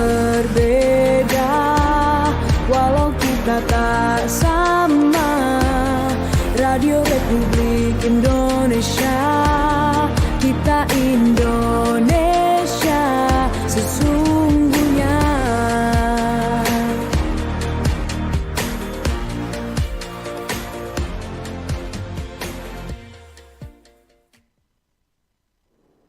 berbeda, walau kita tak sama. Radio Republik Indonesia, kita Indonesia sesungguhnya.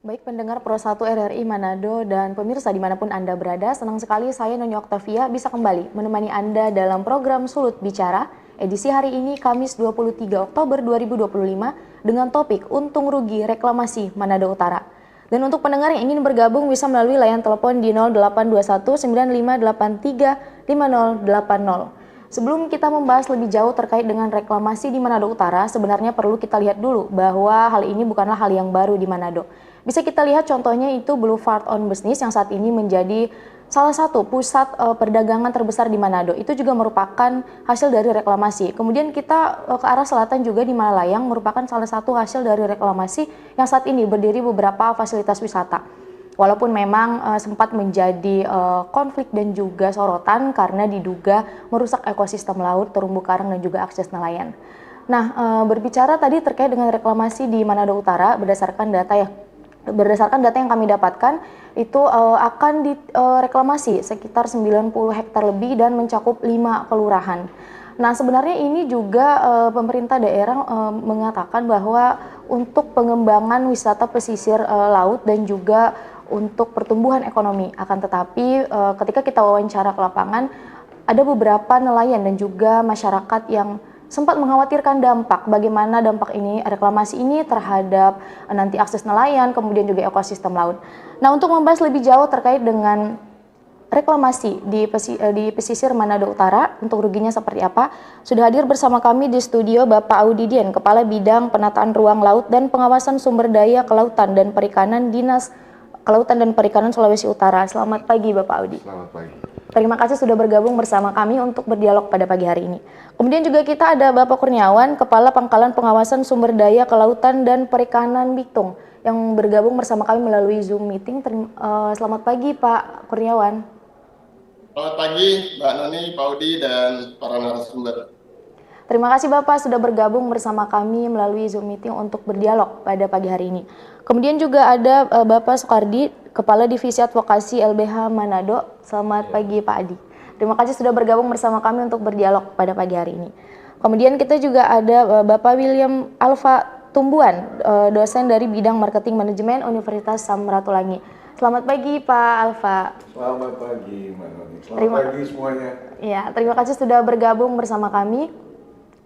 Baik pendengar Pro 1 RRI Manado dan pemirsa dimanapun Anda berada, senang sekali saya Nyonya Oktavia bisa kembali menemani Anda dalam program Sulut Bicara, edisi hari ini Kamis 23 Oktober 2025 dengan topik Untung Rugi Reklamasi Manado Utara. Dan untuk pendengar yang ingin bergabung bisa melalui layanan telepon di 0821 9583 5080. Sebelum kita membahas lebih jauh terkait dengan reklamasi di Manado Utara, sebenarnya perlu kita lihat dulu bahwa hal ini bukanlah hal yang baru di Manado. Bisa kita lihat contohnya itu Boulevard on Business yang saat ini menjadi salah satu pusat perdagangan terbesar di Manado. Itu juga merupakan hasil dari reklamasi. Kemudian kita ke arah selatan juga di Malalayang merupakan salah satu hasil dari reklamasi yang saat ini berdiri beberapa fasilitas wisata. Walaupun memang sempat menjadi konflik dan juga sorotan karena diduga merusak ekosistem laut, terumbu karang dan juga akses nelayan. Nah, berbicara tadi terkait dengan reklamasi di Manado Utara berdasarkan data yang kami dapatkan itu akan direklamasi sekitar 90 hektar lebih dan mencakup 5 kelurahan. Nah, sebenarnya ini juga pemerintah daerah mengatakan bahwa untuk pengembangan wisata pesisir laut dan juga untuk pertumbuhan ekonomi. Akan tetapi ketika kita wawancara ke lapangan, ada beberapa nelayan dan juga masyarakat yang sempat mengkhawatirkan bagaimana dampak ini reklamasi ini terhadap nanti akses nelayan, kemudian juga ekosistem laut. Nah, untuk membahas lebih jauh terkait dengan reklamasi di pesisir Manado Utara, untuk ruginya seperti apa, sudah hadir bersama kami di studio Bapak Audi Dian, Kepala Bidang Penataan Ruang Laut dan Pengawasan Sumber Daya Kelautan dan Perikanan Dinas Kelautan dan Perikanan Sulawesi Utara. Selamat pagi Bapak Audi. Selamat pagi. Terima kasih sudah bergabung bersama kami untuk berdialog pada pagi hari ini. Kemudian juga kita ada Bapak Kurniawan, Kepala Pangkalan Pengawasan Sumber Daya Kelautan dan Perikanan Bitung, yang bergabung bersama kami melalui Zoom meeting. Selamat pagi Pak Kurniawan. Selamat pagi Mbak Noni, Pak Audi, dan para narasumber. Terima kasih Bapak sudah bergabung bersama kami melalui Zoom meeting untuk berdialog pada pagi hari ini. Kemudian juga ada Bapak Soekardi, Kepala Divisi Advokasi LBH Manado. Selamat pagi Pak Adi. Terima kasih sudah bergabung bersama kami untuk berdialog pada pagi hari ini. Kemudian kita juga ada Bapak William Alfa Tumbuhan, dosen dari Bidang Marketing Manajemen Universitas Samratulangi. Selamat pagi Pak Alfa. Selamat pagi Mbak Noni. Selamat pagi semuanya. Ya, terima kasih sudah bergabung bersama kami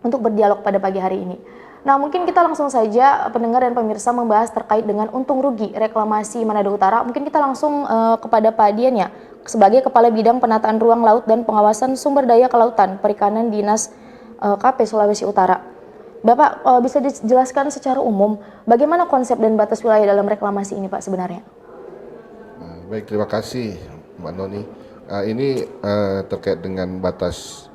untuk berdialog pada pagi hari ini. Nah, mungkin kita langsung saja pendengar dan pemirsa membahas terkait dengan untung rugi reklamasi Manado Utara. Mungkin kita langsung kepada Pak Dian ya, sebagai Kepala Bidang Penataan Ruang Laut dan Pengawasan Sumber Daya Kelautan Perikanan Dinas KP Sulawesi Utara. Bapak bisa dijelaskan secara umum bagaimana konsep dan batas wilayah dalam reklamasi ini Pak sebenarnya? Baik, terima kasih Mbak Noni. Ini terkait dengan batas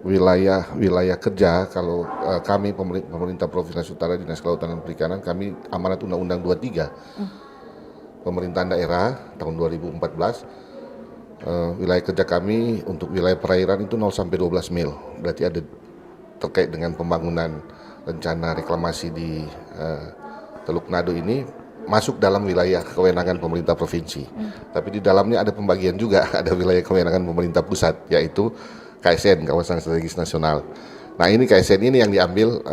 wilayah kerja. Kalau kami pemerintah Provinsi Utara Dinas Kelautan dan Perikanan, kami amanat Undang-Undang 23 pemerintahan daerah tahun 2014, wilayah kerja kami untuk wilayah perairan itu 0 sampai 12 mil. Berarti ada terkait dengan pembangunan rencana reklamasi di Teluk Nado ini masuk dalam wilayah kewenangan pemerintah provinsi. Tapi di dalamnya ada pembagian juga, ada wilayah kewenangan pemerintah pusat, yaitu KSN, Kawasan Strategis Nasional. Nah, ini KSN ini yang diambil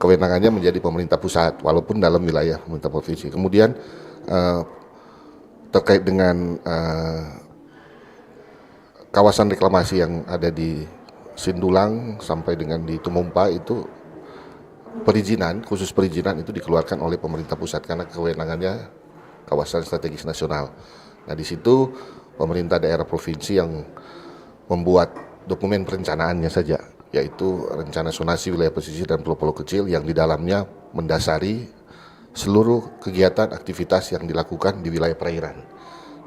kewenangannya menjadi pemerintah pusat, walaupun dalam wilayah pemerintah provinsi. Kemudian terkait dengan kawasan reklamasi yang ada di Sindulang sampai dengan di Tumumpa itu khusus perizinan itu dikeluarkan oleh pemerintah pusat karena kewenangannya Kawasan Strategis Nasional. Nah, di situ pemerintah daerah provinsi yang membuat dokumen perencanaannya saja, yaitu rencana zonasi wilayah pesisir dan pulau-pulau kecil yang di dalamnya mendasari seluruh kegiatan aktivitas yang dilakukan di wilayah perairan.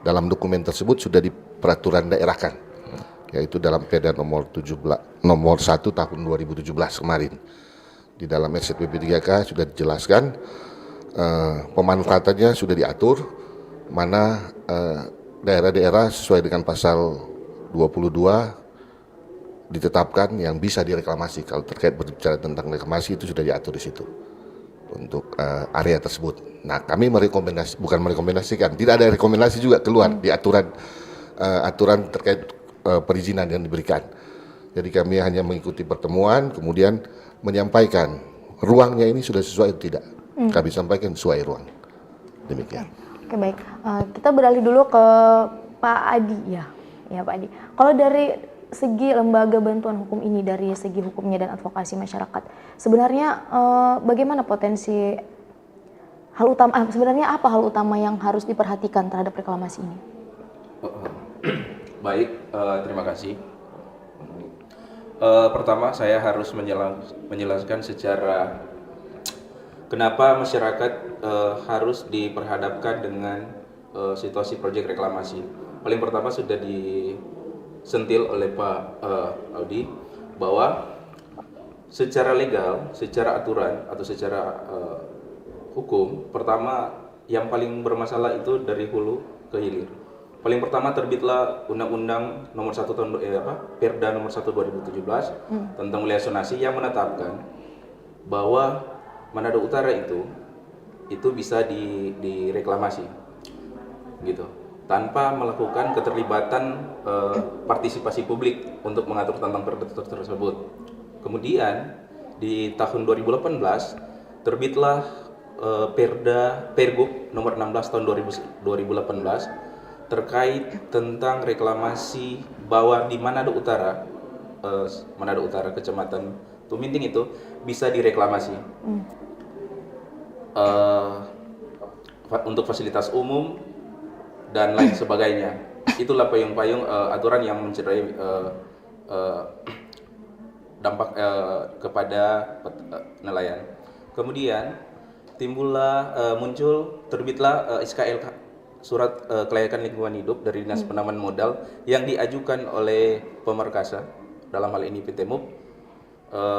Dalam dokumen tersebut sudah diperaturan daerahkan, yaitu dalam Perda nomor 1 tahun 2017 kemarin. Di dalam RZPP 3K sudah dijelaskan, pemanfaatannya sudah diatur, mana daerah-daerah sesuai dengan pasal 22 ditetapkan yang bisa direklamasi. Kalau terkait berbicara tentang reklamasi itu sudah diatur di situ untuk area tersebut. Nah, kami bukan merekomendasikan, tidak ada rekomendasi juga keluar di aturan terkait perizinan yang diberikan. Jadi kami hanya mengikuti pertemuan, kemudian menyampaikan ruangnya ini sudah sesuai atau tidak. Kami sampaikan sesuai ruang. Demikian. Oke, baik. Kita beralih dulu ke Pak Adi ya. Ya, Pak Adi. Kalau dari segi lembaga bantuan hukum ini, dari segi hukumnya dan advokasi masyarakat, sebenarnya bagaimana potensi hal utama, sebenarnya apa hal utama yang harus diperhatikan terhadap reklamasi ini? Baik, terima kasih. Pertama saya harus menjelaskan secara kenapa masyarakat harus diperhadapkan dengan situasi proyek reklamasi. Paling pertama sudah disentil oleh Pak Audi bahwa secara legal, secara aturan atau secara hukum, pertama yang paling bermasalah itu dari hulu ke hilir. Paling pertama terbitlah Undang-Undang Nomor 1 tahun Perda Nomor 1 2017 tentang wilayah zonasi yang menetapkan bahwa Manado Utara itu bisa direklamasi, gitu, tanpa melakukan keterlibatan partisipasi publik untuk mengatur tentang perda tersebut. Kemudian di tahun 2018 terbitlah Pergub Nomor 16 tahun 2018 terkait tentang reklamasi bahwa di Manado Utara, Kecamatan Tuminting itu bisa direklamasi untuk fasilitas umum dan lain sebagainya. Itulah payung-payung aturan yang mencederai dampak kepada nelayan. Kemudian terbitlah SKL Surat Kelayakan Lingkungan Hidup dari Dinas Penanaman Modal yang diajukan oleh Pemerkasa, dalam hal ini PT MUP,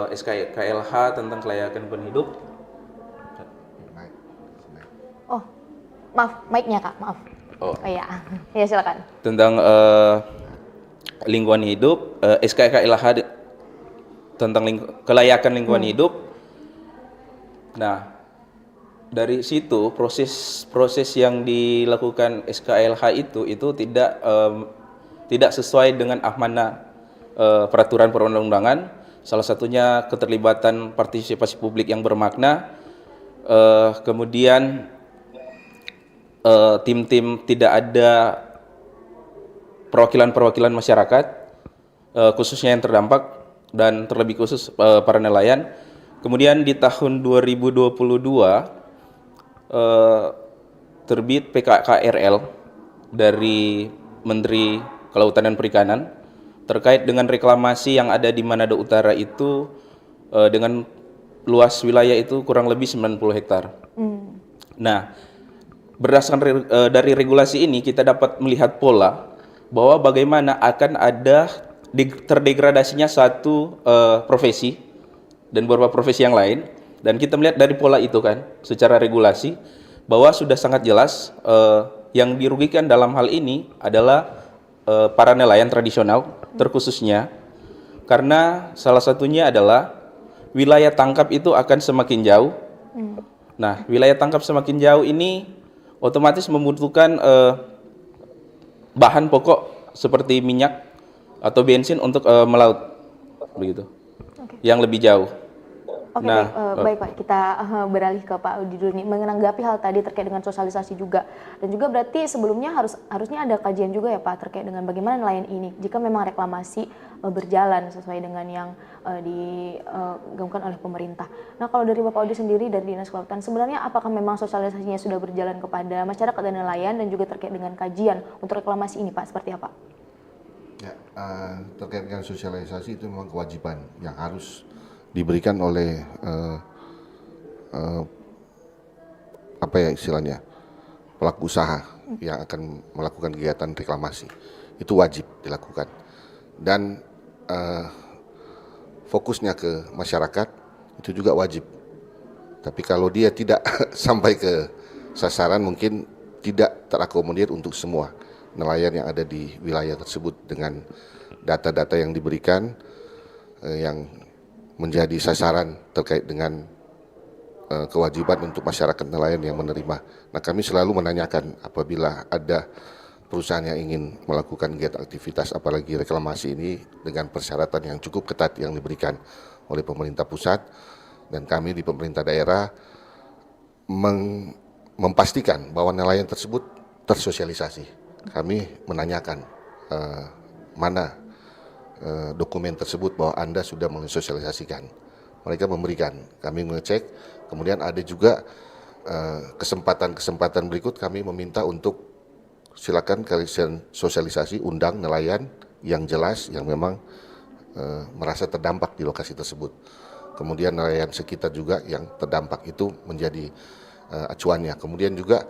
SKLH tentang kelayakan lingkungan hidup. Oh, maaf, mic-nya Kak, maaf. Oh iya, ya silakan. Tentang lingkungan hidup, SKLH tentang kelayakan lingkungan hidup. Nah, dari situ proses yang dilakukan SKLH itu tidak sesuai dengan amanah peraturan perundang-undangan. Salah satunya keterlibatan partisipasi publik yang bermakna. Kemudian tim-tim tidak ada perwakilan masyarakat, khususnya yang terdampak dan terlebih khusus para nelayan. Kemudian di tahun 2022 terbit PKKRL dari Menteri Kelautan dan Perikanan terkait dengan reklamasi yang ada di Manado Utara itu dengan luas wilayah itu kurang lebih 90 hektar. Nah, berdasarkan dari regulasi ini kita dapat melihat pola bahwa bagaimana akan ada terdegradasinya satu profesi dan beberapa profesi yang lain. Dan kita melihat dari pola itu kan, secara regulasi, bahwa sudah sangat jelas yang dirugikan dalam hal ini adalah para nelayan tradisional, terkhususnya, karena salah satunya adalah wilayah tangkap itu akan semakin jauh. Nah, wilayah tangkap semakin jauh ini otomatis membutuhkan bahan pokok seperti minyak atau bensin untuk melaut, begitu, yang lebih jauh. Oke, baik Pak, kita beralih ke Pak Audi dulu nih, menanggapi hal tadi terkait dengan sosialisasi juga, dan juga berarti sebelumnya harusnya ada kajian juga ya Pak terkait dengan bagaimana nelayan ini jika memang reklamasi berjalan sesuai dengan yang digaungkan oleh pemerintah. Nah, kalau dari Bapak Audi sendiri dari Dinas Kelautan, sebenarnya apakah memang sosialisasinya sudah berjalan kepada masyarakat dan nelayan dan juga terkait dengan kajian untuk reklamasi ini Pak, seperti apa? Ya, terkait dengan sosialisasi itu memang kewajiban yang harus diberikan oleh apa ya istilahnya, pelaku usaha yang akan melakukan kegiatan reklamasi. Itu wajib dilakukan dan fokusnya ke masyarakat itu juga wajib. Tapi kalau dia tidak sampai ke sasaran mungkin tidak terakomodir untuk semua. nelayan yang ada di wilayah tersebut dengan data-data yang diberikan yang menjadi sasaran terkait dengan kewajiban untuk masyarakat nelayan yang menerima. Nah, kami selalu menanyakan apabila ada perusahaan yang ingin melakukan kegiatan aktivitas apalagi reklamasi ini dengan persyaratan yang cukup ketat yang diberikan oleh pemerintah pusat, dan kami di pemerintah daerah memastikan bahwa nelayan tersebut tersosialisasi. Kami menanyakan mana dokumen tersebut bahwa Anda sudah mensosialisasikan. Mereka memberikan, kami mengecek, kemudian ada juga kesempatan berikut kami meminta untuk silakan kalian sosialisasi, undang nelayan yang jelas, yang memang merasa terdampak di lokasi tersebut. Kemudian nelayan sekitar juga yang terdampak itu menjadi acuannya. Kemudian juga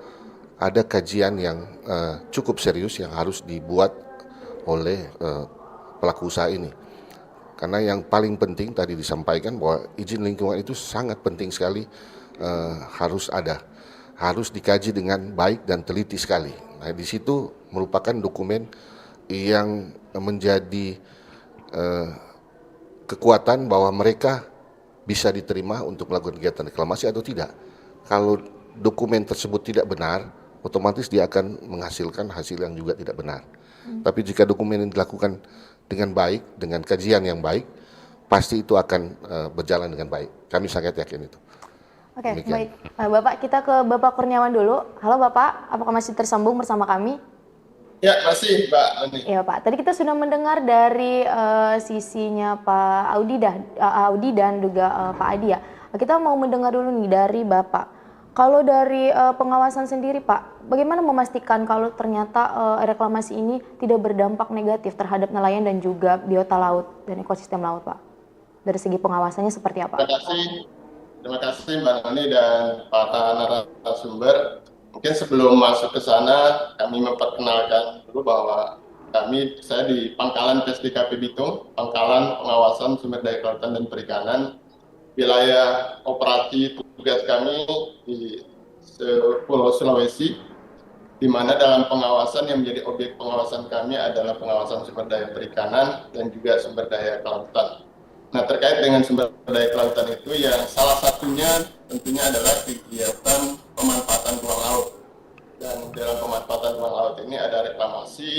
ada kajian yang cukup serius yang harus dibuat oleh pelaku usaha ini. Karena yang paling penting tadi disampaikan bahwa izin lingkungan itu sangat penting sekali, harus dikaji dengan baik dan teliti sekali. Nah, di situ merupakan dokumen yang menjadi kekuatan bahwa mereka bisa diterima untuk melakukan kegiatan reklamasi atau tidak. Kalau dokumen tersebut tidak benar, otomatis dia akan menghasilkan hasil yang juga tidak benar. Tapi jika dokumen ini dilakukan dengan baik, dengan kajian yang baik, pasti itu akan berjalan dengan baik. Kami sangat yakin itu. Oke, Demikian. baik. Bapak, kita ke Bapak Kurniawan dulu. Halo Bapak, apakah masih tersambung bersama kami? Ya, masih Mbak Ani. Iya Pak, tadi kita sudah mendengar dari sisinya Pak Audi dan juga Pak Adi ya. Kita mau mendengar dulu nih dari Bapak. Kalau dari pengawasan sendiri Pak, bagaimana memastikan kalau ternyata reklamasi ini tidak berdampak negatif terhadap nelayan dan juga biota laut dan ekosistem laut Pak? Dari segi pengawasannya seperti apa? Terima kasih Mbak Noni dan para narasumber. Mungkin sebelum masuk ke sana, kami memperkenalkan dulu bahwa saya di Pangkalan PSDKP Bitung, Pangkalan Pengawasan Sumber Daya Kelautan dan Perikanan. Wilayah operasi tugas kami di Pulau Sulawesi, di mana dalam pengawasan yang menjadi objek pengawasan kami adalah pengawasan sumber daya perikanan dan juga sumber daya kelautan. Nah, terkait dengan sumber daya kelautan itu yang salah satunya tentunya adalah kegiatan pemanfaatan ruang laut. Dan dalam pemanfaatan ruang laut ini ada reklamasi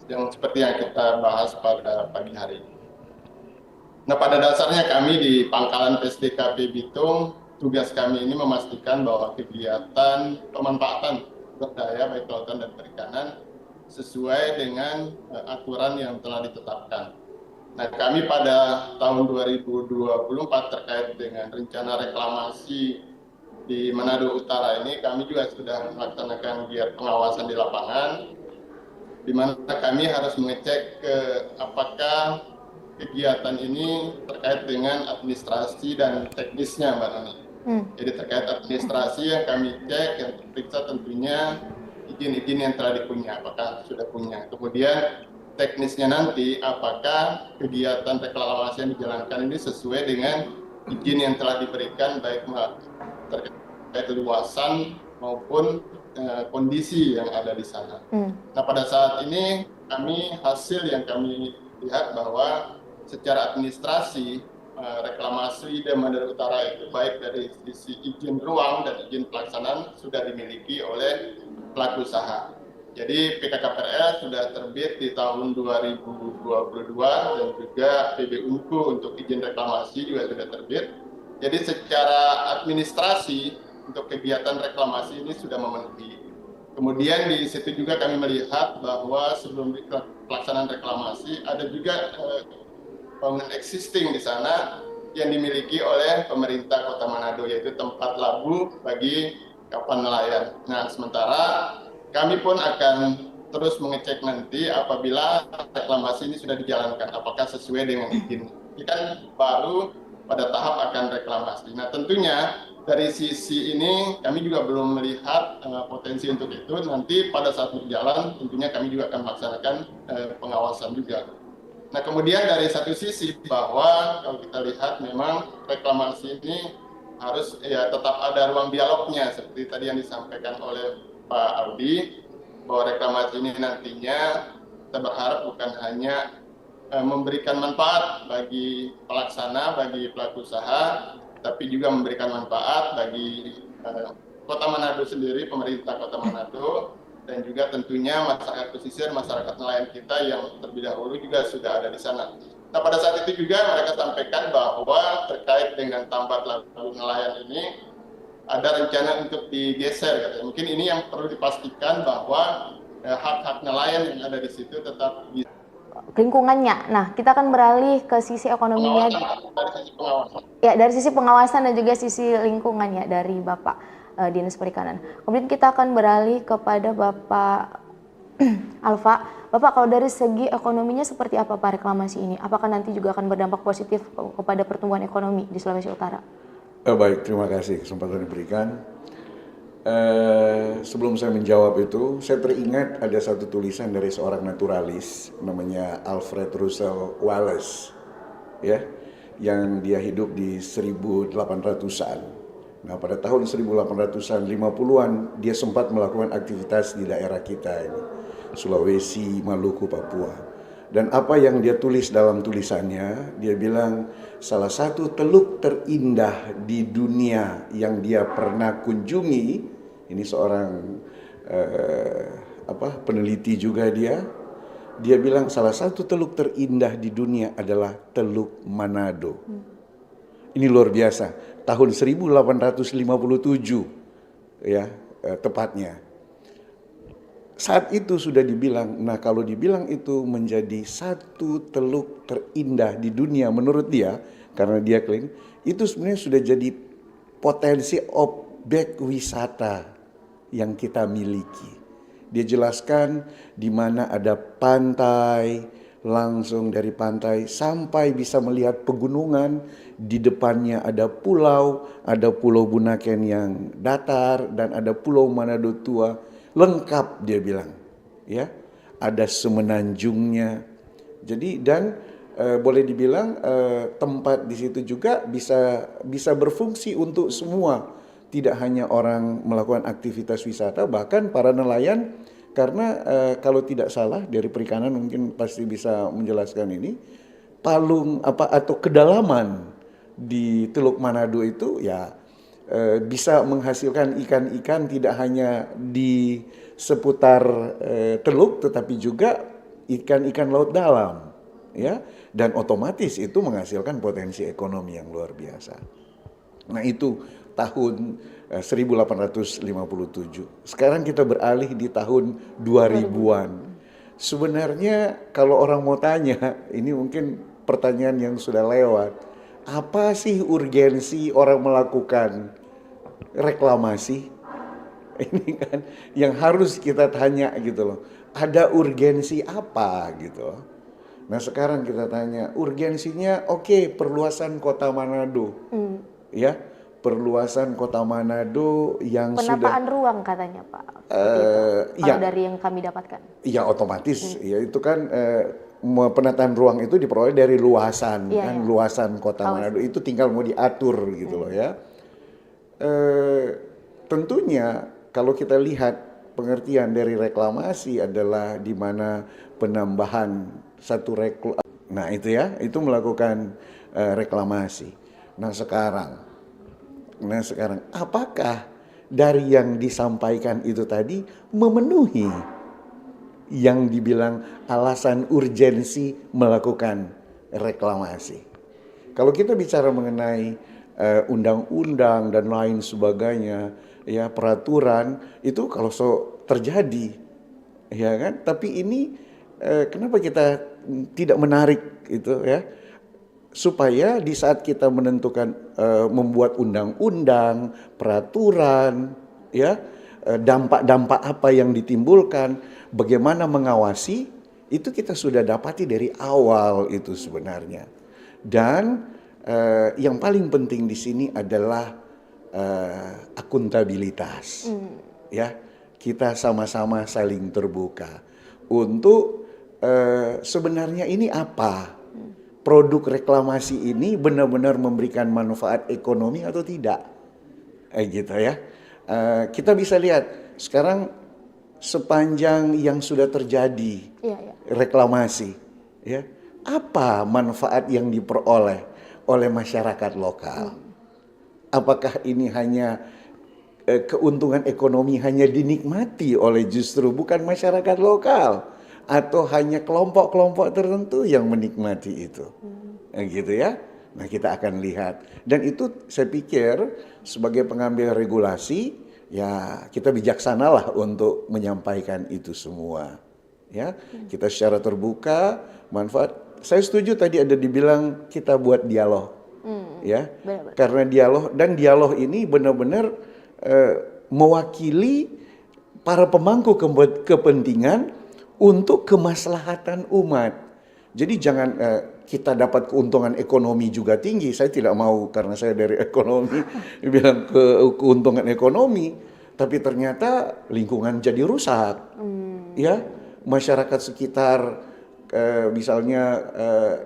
yang seperti yang kita bahas pada pagi hari ini. Nah, pada dasarnya kami di Pangkalan PSDKP Bitung, tugas kami ini memastikan bahwa kegiatan pemanfaatan sumber daya baik kelautan dan perikanan sesuai dengan aturan yang telah ditetapkan. Nah, kami pada tahun 2024 terkait dengan rencana reklamasi di Manado Utara ini, kami juga sudah melaksanakan giat pengawasan di lapangan, di mana kami harus mengecek apakah kegiatan ini terkait dengan administrasi dan teknisnya, Mbak Nani. Jadi terkait administrasi yang kami cek, yang periksa tentunya izin-izin yang telah dipunya, apakah sudah punya. Kemudian teknisnya nanti, apakah kegiatan reklamasi yang dijalankan ini sesuai dengan izin yang telah diberikan, baik terkait luasan maupun kondisi yang ada di sana. Nah, pada saat ini hasil yang kami lihat bahwa secara administrasi reklamasi di Manado Utara itu baik dari sisi izin ruang dan izin pelaksanaan sudah dimiliki oleh pelaku usaha. Jadi PKKPRL sudah terbit di tahun 2022 dan juga PB Unku untuk izin reklamasi juga sudah terbit. Jadi secara administrasi untuk kegiatan reklamasi ini sudah memenuhi. Kemudian di situ juga kami melihat bahwa sebelum pelaksanaan reklamasi ada juga bangunan existing di sana yang dimiliki oleh pemerintah Kota Manado, yaitu tempat labu bagi kapal nelayan. Nah, sementara kami pun akan terus mengecek nanti apabila reklamasi ini sudah dijalankan, apakah sesuai dengan izin. Ini kan baru pada tahap akan reklamasi. Nah, tentunya dari sisi ini kami juga belum melihat potensi untuk itu. Nanti pada saat berjalan tentunya kami juga akan melaksanakan pengawasan juga. Nah, kemudian dari satu sisi bahwa kalau kita lihat memang reklamasi ini harus tetap ada ruang dialognya seperti tadi yang disampaikan oleh Pak Audi. bahwa reklamasi ini nantinya kita berharap bukan hanya memberikan manfaat bagi pelaksana, bagi pelaku usaha, tapi juga memberikan manfaat bagi Kota Manado sendiri, pemerintah Kota Manado, dan juga tentunya masyarakat pesisir, masyarakat nelayan kita yang terlebih dahulu juga sudah ada di sana. Nah, pada saat itu juga mereka sampaikan bahwa terkait dengan tambat lagu nelayan ini ada rencana untuk digeser, katanya. Mungkin ini yang perlu dipastikan bahwa hak-hak nelayan yang ada di situ tetap bisa. Lingkungannya. Nah, kita akan beralih ke sisi ekonominya. Dari sisi pengawasan. Ya, dari sisi pengawasan dan juga sisi lingkungannya dari Bapak Dinas Perikanan. Kemudian kita akan beralih kepada Bapak Alfa. Bapak, kalau dari segi ekonominya seperti apa Pak reklamasi ini? Apakah nanti juga akan berdampak positif kepada pertumbuhan ekonomi di Sulawesi Utara? Baik, terima kasih kesempatan diberikan. Sebelum saya menjawab itu, saya teringat ada satu tulisan dari seorang naturalis namanya Alfred Russel Wallace, ya, yang dia hidup di 1800-an. Nah, pada tahun 1800-an, 50-an, dia sempat melakukan aktivitas di daerah kita ini, Sulawesi, Maluku, Papua. Dan apa yang dia tulis dalam tulisannya, dia bilang salah satu teluk terindah di dunia yang dia pernah kunjungi, ini seorang peneliti juga dia bilang salah satu teluk terindah di dunia adalah Teluk Manado. Ini luar biasa. Tahun 1857 ya, tepatnya. Saat itu sudah dibilang, nah kalau dibilang itu menjadi satu teluk terindah di dunia menurut dia, karena dia klaim, itu sebenarnya sudah jadi potensi objek wisata yang kita miliki. Dia jelaskan di mana ada pantai, langsung dari pantai sampai bisa melihat pegunungan, di depannya ada Pulau Bunaken yang datar dan ada Pulau Manado Tua, lengkap dia bilang, ya, ada semenanjungnya. Jadi dan boleh dibilang tempat di situ juga bisa berfungsi untuk semua, tidak hanya orang melakukan aktivitas wisata, bahkan para nelayan. Karena kalau tidak salah dari perikanan mungkin pasti bisa menjelaskan ini, palung atau kedalaman di Teluk Manado itu ya bisa menghasilkan ikan-ikan tidak hanya di seputar teluk, tetapi juga ikan-ikan laut dalam, ya, dan otomatis itu menghasilkan potensi ekonomi yang luar biasa. Nah, itu tahun 1857. Sekarang kita beralih di tahun 2000-an. Sebenarnya kalau orang mau tanya, ini mungkin pertanyaan yang sudah lewat. Apa sih urgensi orang melakukan reklamasi? Ini kan yang harus kita tanya gitu loh. Ada urgensi apa gitu. Nah, sekarang kita tanya, urgensinya oke, perluasan Kota Manado. Ya, perluasan Kota Manado yang penataan ruang katanya Pak. Kalau dari yang kami dapatkan. Ya otomatis, ya itu kan penataan ruang itu diperoleh dari luasan, luasan Kota Manado itu tinggal mau diatur gitu loh ya. Tentunya kalau kita lihat pengertian dari reklamasi adalah di mana penambahan satu nah itu ya, itu melakukan reklamasi. Nah sekarang apakah dari yang disampaikan itu tadi memenuhi yang dibilang alasan urgensi melakukan reklamasi? Kalau kita bicara mengenai undang-undang dan lain sebagainya, ya peraturan itu kalau terjadi, ya kan? Tapi ini kenapa kita tidak menarik itu ya? Supaya di saat kita menentukan membuat undang-undang, peraturan, ya dampak-dampak apa yang ditimbulkan, bagaimana mengawasi, itu kita sudah dapati dari awal itu sebenarnya. Dan yang paling penting di sini adalah akuntabilitas, ya kita sama-sama saling terbuka untuk sebenarnya ini apa. Produk reklamasi ini benar-benar memberikan manfaat ekonomi atau tidak, gitu ya. Kita bisa lihat sekarang sepanjang yang sudah terjadi Iya, iya. reklamasi, ya, apa manfaat yang diperoleh oleh masyarakat lokal? Apakah ini hanya keuntungan ekonomi hanya dinikmati oleh justru bukan masyarakat lokal, atau hanya kelompok-kelompok tertentu yang menikmati itu? Gitu ya. Nah, kita akan lihat, dan itu saya pikir sebagai pengambil regulasi, ya kita bijaksanalah untuk menyampaikan itu semua. Ya, kita secara terbuka, manfaat. Saya setuju tadi ada dibilang kita buat dialog, ya, Benar-benar. karena dialog ini benar-benar mewakili para pemangku kepentingan untuk kemaslahatan umat. Jadi jangan kita dapat keuntungan ekonomi juga tinggi. Saya tidak mau karena saya dari ekonomi bilang keuntungan ekonomi, tapi ternyata lingkungan jadi rusak. Ya, masyarakat sekitar misalnya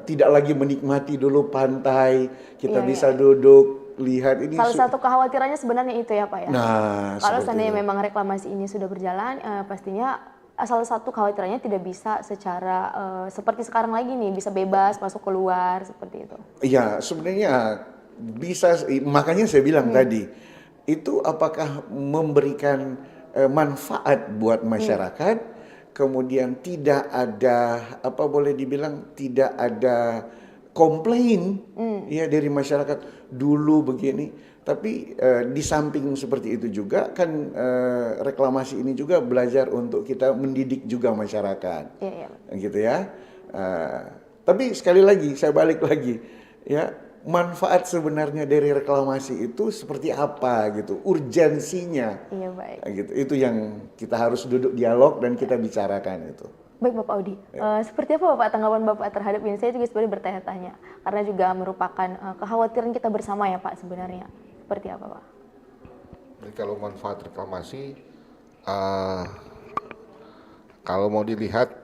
tidak lagi menikmati dulu pantai, kita Iya, bisa duduk lihat ini. Salah satu kekhawatirannya sebenarnya itu ya Pak ya. Nah, Kalau seperti seandainya itu. memang reklamasi ini sudah berjalan, pastinya salah satu kekhawatirannya tidak bisa secara seperti sekarang lagi nih, bisa bebas masuk keluar seperti itu. Iya, sebenarnya bisa, makanya saya bilang tadi, itu apakah memberikan manfaat buat masyarakat, kemudian tidak ada, apa boleh dibilang, tidak ada komplain ya dari masyarakat dulu begini. Tapi di samping seperti itu juga kan reklamasi ini juga belajar untuk kita mendidik juga masyarakat. Iya, iya. Gitu ya. Tapi sekali lagi saya balik lagi ya, manfaat sebenarnya dari reklamasi itu seperti apa gitu, urgensinya. Iya, baik. Gitu. Itu yang kita harus duduk dialog dan kita bicarakan itu. Baik Bapak Audi, seperti apa Bapak tanggapan Bapak terhadap ini? Saya juga sebenarnya bertanya-tanya, karena juga merupakan kekhawatiran kita bersama ya Pak sebenarnya. Seperti apa Pak? Jadi kalau manfaat reklamasi, kalau mau dilihat,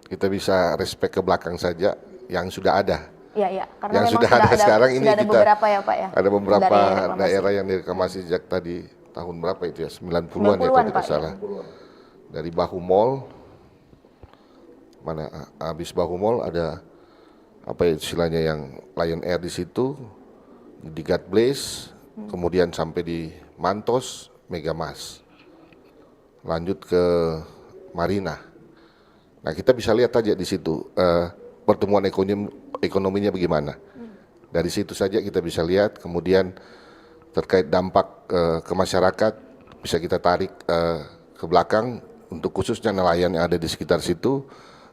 kita bisa respect ke belakang saja yang sudah ada. Iya, iya. Karena Yang memang sudah ada sekarang ini sudah ada kita beberapa ya Pak ya. ada beberapa dari reklamasi. daerah yang direklamasi sejak tadi tahun berapa itu ya, 90-an ya kalau tidak Pak, ya. salah. Dari Bahu Mall, mana habis Bahu Mall ada apa ya istilahnya yang Lion Air di situ, di God Blaze, kemudian sampai di Mantos, Megamas, lanjut ke Marina. Nah kita bisa lihat aja di situ pertumbuhan ekonominya bagaimana. Dari situ saja kita bisa lihat. Kemudian terkait dampak ke masyarakat bisa kita tarik ke belakang untuk khususnya nelayan yang ada di sekitar situ.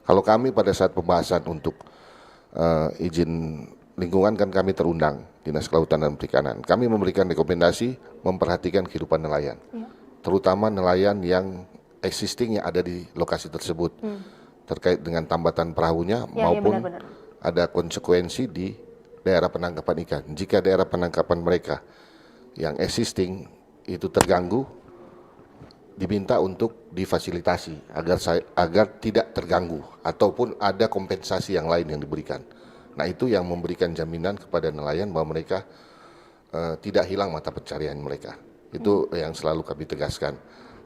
Kalau kami pada saat pembahasan untuk izin lingkungan kan kami terundang Dinas Kelautan dan Perikanan. Kami memberikan rekomendasi memperhatikan kehidupan nelayan, terutama nelayan yang existing yang ada di lokasi tersebut, terkait dengan tambatan perahunya maupun benar-benar. ada konsekuensi di daerah penangkapan ikan. Jika daerah penangkapan mereka yang existing itu terganggu, diminta untuk difasilitasi agar tidak terganggu ataupun ada kompensasi yang lain yang diberikan. Nah itu yang memberikan jaminan kepada nelayan bahwa mereka tidak hilang mata pencarian mereka. Itu yang selalu kami tegaskan.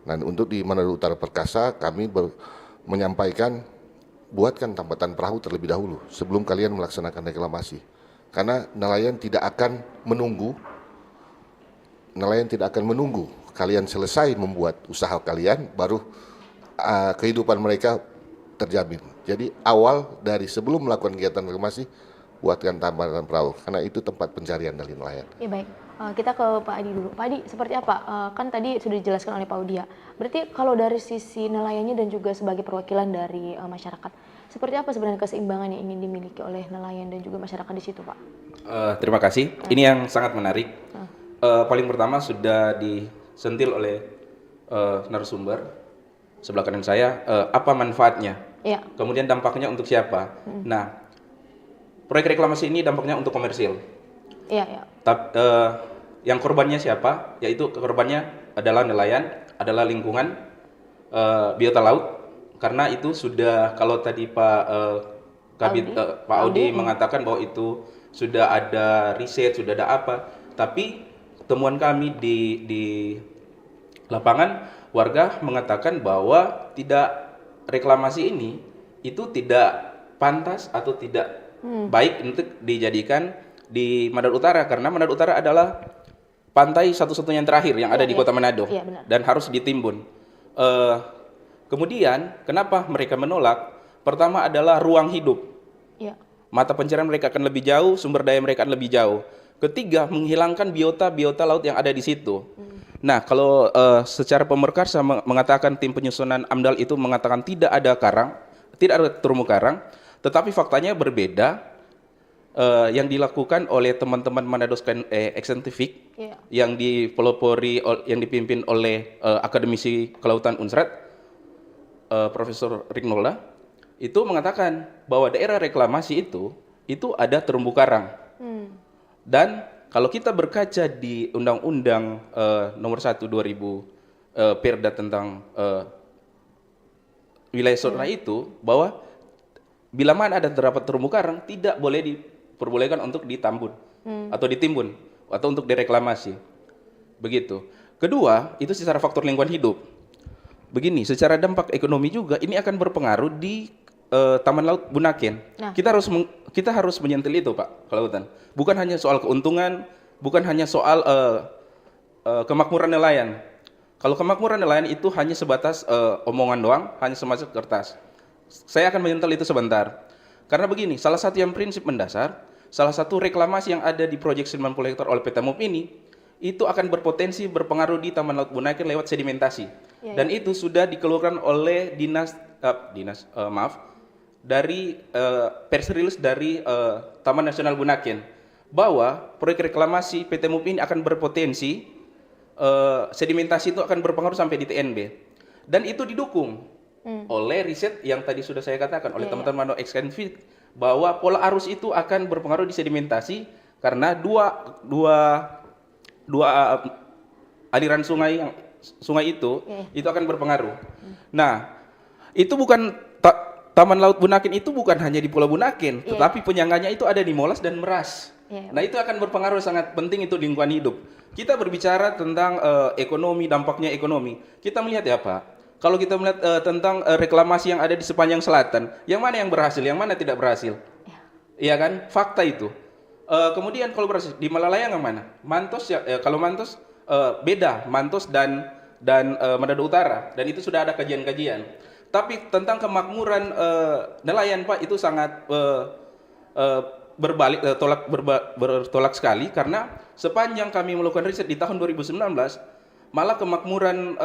Nah untuk di Manado Utara Perkasa kami menyampaikan buatkan tambatan perahu terlebih dahulu sebelum kalian melaksanakan reklamasi. Karena nelayan tidak akan menunggu kalian selesai membuat usaha kalian, baru kehidupan mereka terjamin. Jadi awal dari sebelum melakukan kegiatan reklamasi, buatkan tambatan perahu, karena itu tempat pencarian dari nelayan. Ya baik, kita ke Pak Adi dulu. Pak Adi, seperti apa? Kan tadi sudah dijelaskan oleh Pak Udi ya. Berarti kalau dari sisi nelayannya dan juga sebagai perwakilan dari masyarakat, seperti apa sebenarnya keseimbangan yang ingin dimiliki oleh nelayan dan juga masyarakat di situ, Pak? Terima kasih. Ini yang sangat menarik. Paling pertama sudah disentil oleh narasumber sebelah kanan saya. Apa manfaatnya? Iya. Kemudian dampaknya untuk siapa? Nah, proyek reklamasi ini dampaknya untuk komersil. Iya, iya. Yang korbannya siapa? Yaitu korbannya adalah nelayan, adalah lingkungan, biota laut. Karena itu sudah, kalau tadi Pak Audi mengatakan bahwa itu sudah ada riset, sudah ada apa. Tapi temuan kami di lapangan warga mengatakan bahwa tidak reklamasi ini itu tidak pantas atau tidak baik untuk dijadikan di Manado Utara, karena Manado Utara adalah pantai satu-satunya yang terakhir yang ada di Kota Manado dan harus ditimbun. Kemudian kenapa mereka menolak? Pertama adalah ruang hidup. Mata pencarian mereka akan lebih jauh, sumber daya mereka akan lebih jauh. Ketiga, menghilangkan biota laut yang ada di situ. Nah, kalau secara pemerkarsa mengatakan tim penyusunan AMDAL itu mengatakan tidak ada karang, tidak ada terumbu karang, tetapi faktanya berbeda. Yang dilakukan oleh teman-teman Manado Scientific yang dipelopori, yang dipimpin oleh akademisi kelautan Unsrat, Profesor Rignola, itu mengatakan bahwa daerah reklamasi itu ada terumbu karang. Dan kalau kita berkaca di Undang-Undang Nomor 1 2000 Perda tentang wilayah zona itu, bahwa bila mana ada terdapat terumbu karang tidak boleh diperbolehkan untuk ditambun atau ditimbun atau untuk direklamasi. Begitu. Kedua, itu secara faktor lingkungan hidup. Begini, secara dampak ekonomi juga ini akan berpengaruh di Taman Laut Bunaken. Kita harus menyentil itu, Pak Kelautan. Bukan hanya soal keuntungan, bukan hanya soal kemakmuran nelayan. Kalau kemakmuran nelayan itu hanya sebatas omongan doang, hanya semacam kertas. Saya akan menyentil itu sebentar. Karena begini, salah satu yang prinsip mendasar, salah satu reklamasi yang ada di proyek 90 hektar oleh PT MUP ini, itu akan berpotensi berpengaruh di Taman Laut Bunaken lewat sedimentasi. Dan itu sudah dikeluarkan oleh dari pers release dari Taman Nasional Bunaken, bahwa proyek reklamasi PT MUP ini akan berpotensi sedimentasi itu akan berpengaruh sampai di TNB, dan itu didukung oleh riset yang tadi sudah saya katakan oleh teman-teman Manado Scientific, bahwa pola arus itu akan berpengaruh di sedimentasi karena dua aliran sungai itu akan berpengaruh. Nah, itu bukan Taman Laut Bunaken itu bukan hanya di Pulau Bunaken, tetapi penyangganya itu ada di Molas dan Meras. Nah, itu akan berpengaruh sangat penting itu lingkungan hidup. Kita berbicara tentang ekonomi, dampaknya ekonomi. Kita melihat ya, Pak. Kalau kita melihat tentang reklamasi yang ada di sepanjang selatan, yang mana yang berhasil, yang mana tidak berhasil? Iya kan? Fakta itu. Kemudian kalau berhasil di Malalayang yang mana? Mantos ya, kalau Mantos beda, Mantos dan Manado Utara, dan itu sudah ada kajian-kajian. Tapi tentang kemakmuran nelayan, Pak, itu sangat bertolak sekali, karena sepanjang kami melakukan riset di tahun 2019, malah kemakmuran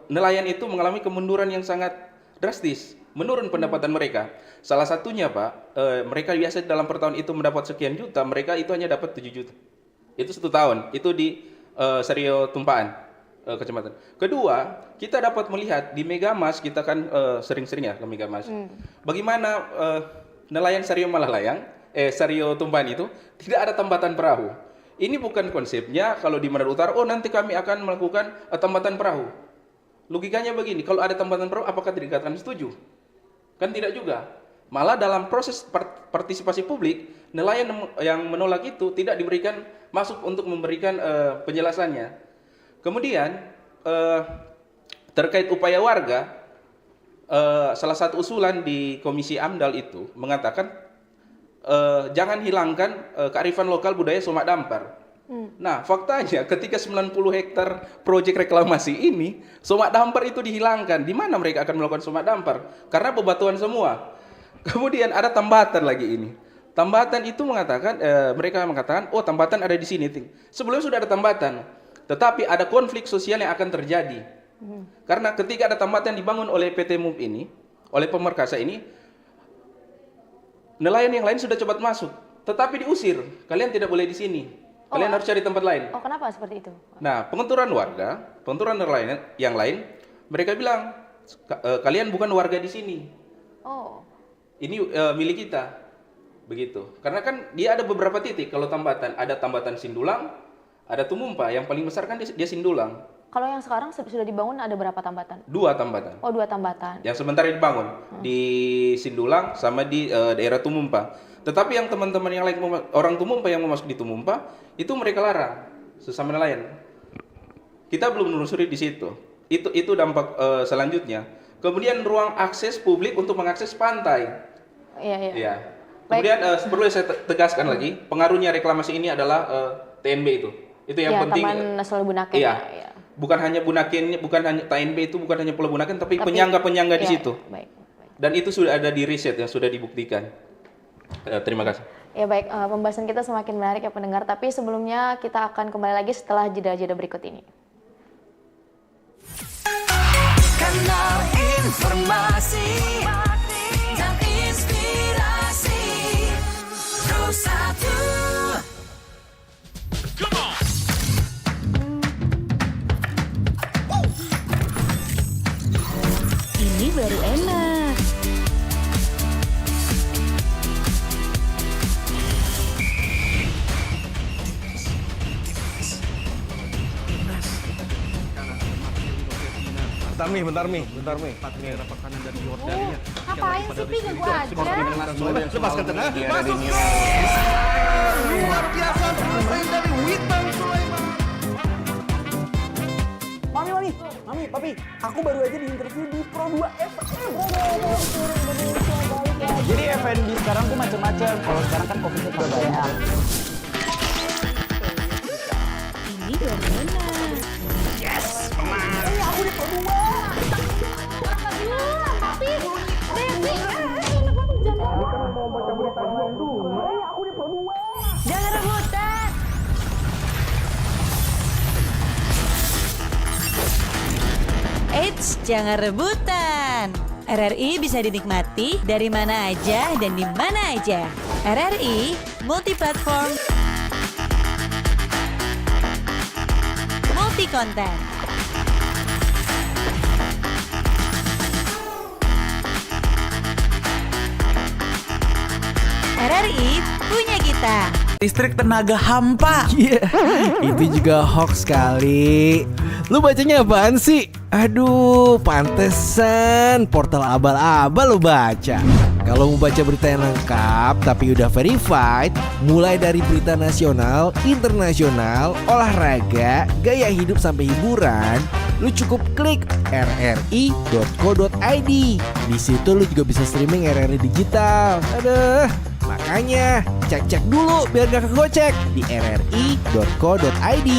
nelayan itu mengalami kemunduran yang sangat drastis, menurun pendapatan mereka. Salah satunya, Pak, mereka biasa dalam per tahun itu mendapat sekian juta, mereka itu hanya dapat 7 juta. Itu 1 tahun, itu di Sario Tumpaan, kecamatan. Kedua, kita dapat melihat di Megamas, kita kan sering-sering ya ke Megamas. Bagaimana nelayan Sario Malalayang, Sario Tumpaan itu tidak ada tambatan perahu. Ini bukan konsepnya kalau di Manado Utara, oh nanti kami akan melakukan tambatan perahu. Logikanya begini, kalau ada tambatan perahu, apakah dikatakan setuju? Kan tidak juga. Malah dalam proses partisipasi publik, nelayan yang menolak itu tidak diberikan masuk untuk memberikan penjelasannya. Kemudian terkait upaya warga, salah satu usulan di Komisi AMDAL itu mengatakan jangan hilangkan kearifan lokal budaya Somak Dampar. Nah, faktanya ketika 90 hektar proyek reklamasi ini, Somak Dampar itu dihilangkan. Di mana mereka akan melakukan Somak Dampar? Karena bebatuan semua. Kemudian ada tambatan lagi ini. Tambatan itu mengatakan, mereka mengatakan, oh tambatan ada di sini. Sebelumnya sudah ada tambatan, tetapi ada konflik sosial yang akan terjadi. Karena ketika ada tambatan dibangun oleh PT MUP ini, oleh pemerkasa ini, nelayan yang lain sudah coba masuk, tetapi diusir. Kalian tidak boleh di sini. Kalian harus cari tempat lain. Oh, kenapa seperti itu? Nah, pengenturan nelayan yang lain, mereka bilang, kalian bukan warga di sini. Oh. Ini milik kita. Begitu. Karena kan dia ada beberapa titik kalau tambatan. Ada tambatan Sindulang, ada Tumumpa. Yang paling besar kan dia Sindulang. Kalau yang sekarang sudah dibangun ada berapa tambatan? 2 tambatan. Oh, 2 tambatan. Yang sementara dibangun di Sindulang sama di daerah Tumumpa. Tetapi yang teman-teman yang lain, orang Tumumpa yang mau masuk di Tumumpa, itu mereka larang sesama nelayan. Kita belum menelusuri di situ. Itu dampak selanjutnya. Kemudian ruang akses publik untuk mengakses pantai. Iya, iya. Ya. Kemudian perlu saya tegaskan lagi, pengaruhnya reklamasi ini adalah TNB itu. Itu yang Ya, penting. Taman Nasional Bunaken. Iya. Ya. Bukan hanya Bunaken, bukan hanya TNB itu, bukan hanya Pulau Bunaken, tapi penyangga-penyangga di ya, situ. Baik. Dan itu sudah ada di riset yang sudah dibuktikan. Terima kasih. Ya baik, pembahasan kita semakin menarik ya pendengar, tapi sebelumnya kita akan kembali lagi setelah jeda-jeda berikut ini. Kanal informasi dan inspirasi Pro 1. Ini baru enak. Bentar Mi. Ngapain sih Pi, ganggu aja? Lepaskan tenang. Masuk. Luar biasa selesai dari Witan Sulaiman. Mami, Papi, aku baru aja diinterview di Pro 2 FM. Jadi FNB sekarang tuh macam-macam. Kalau sekarang kan COVID-nya banyak. Ini baru enak. Aku di Pro 2. Papi, Devi, Aku di Pro 2. Jangan rebutan. Eits, jangan rebutan. RRI bisa dinikmati dari mana aja dan di mana aja. RRI multiplatform, multi konten. RRI punya kita. Listrik tenaga hampa. Itu juga hoax kali. Lu bacanya apaan sih? Aduh, pantesan portal abal-abal lu baca. Kalau mau baca berita yang lengkap tapi udah verified, mulai dari berita nasional, internasional, olahraga, gaya hidup sampai hiburan, lu cukup klik rri.co.id. Di situ lu juga bisa streaming RRI digital. Aduh, makanya cek-cek dulu biar gak kegocek di rri.co.id.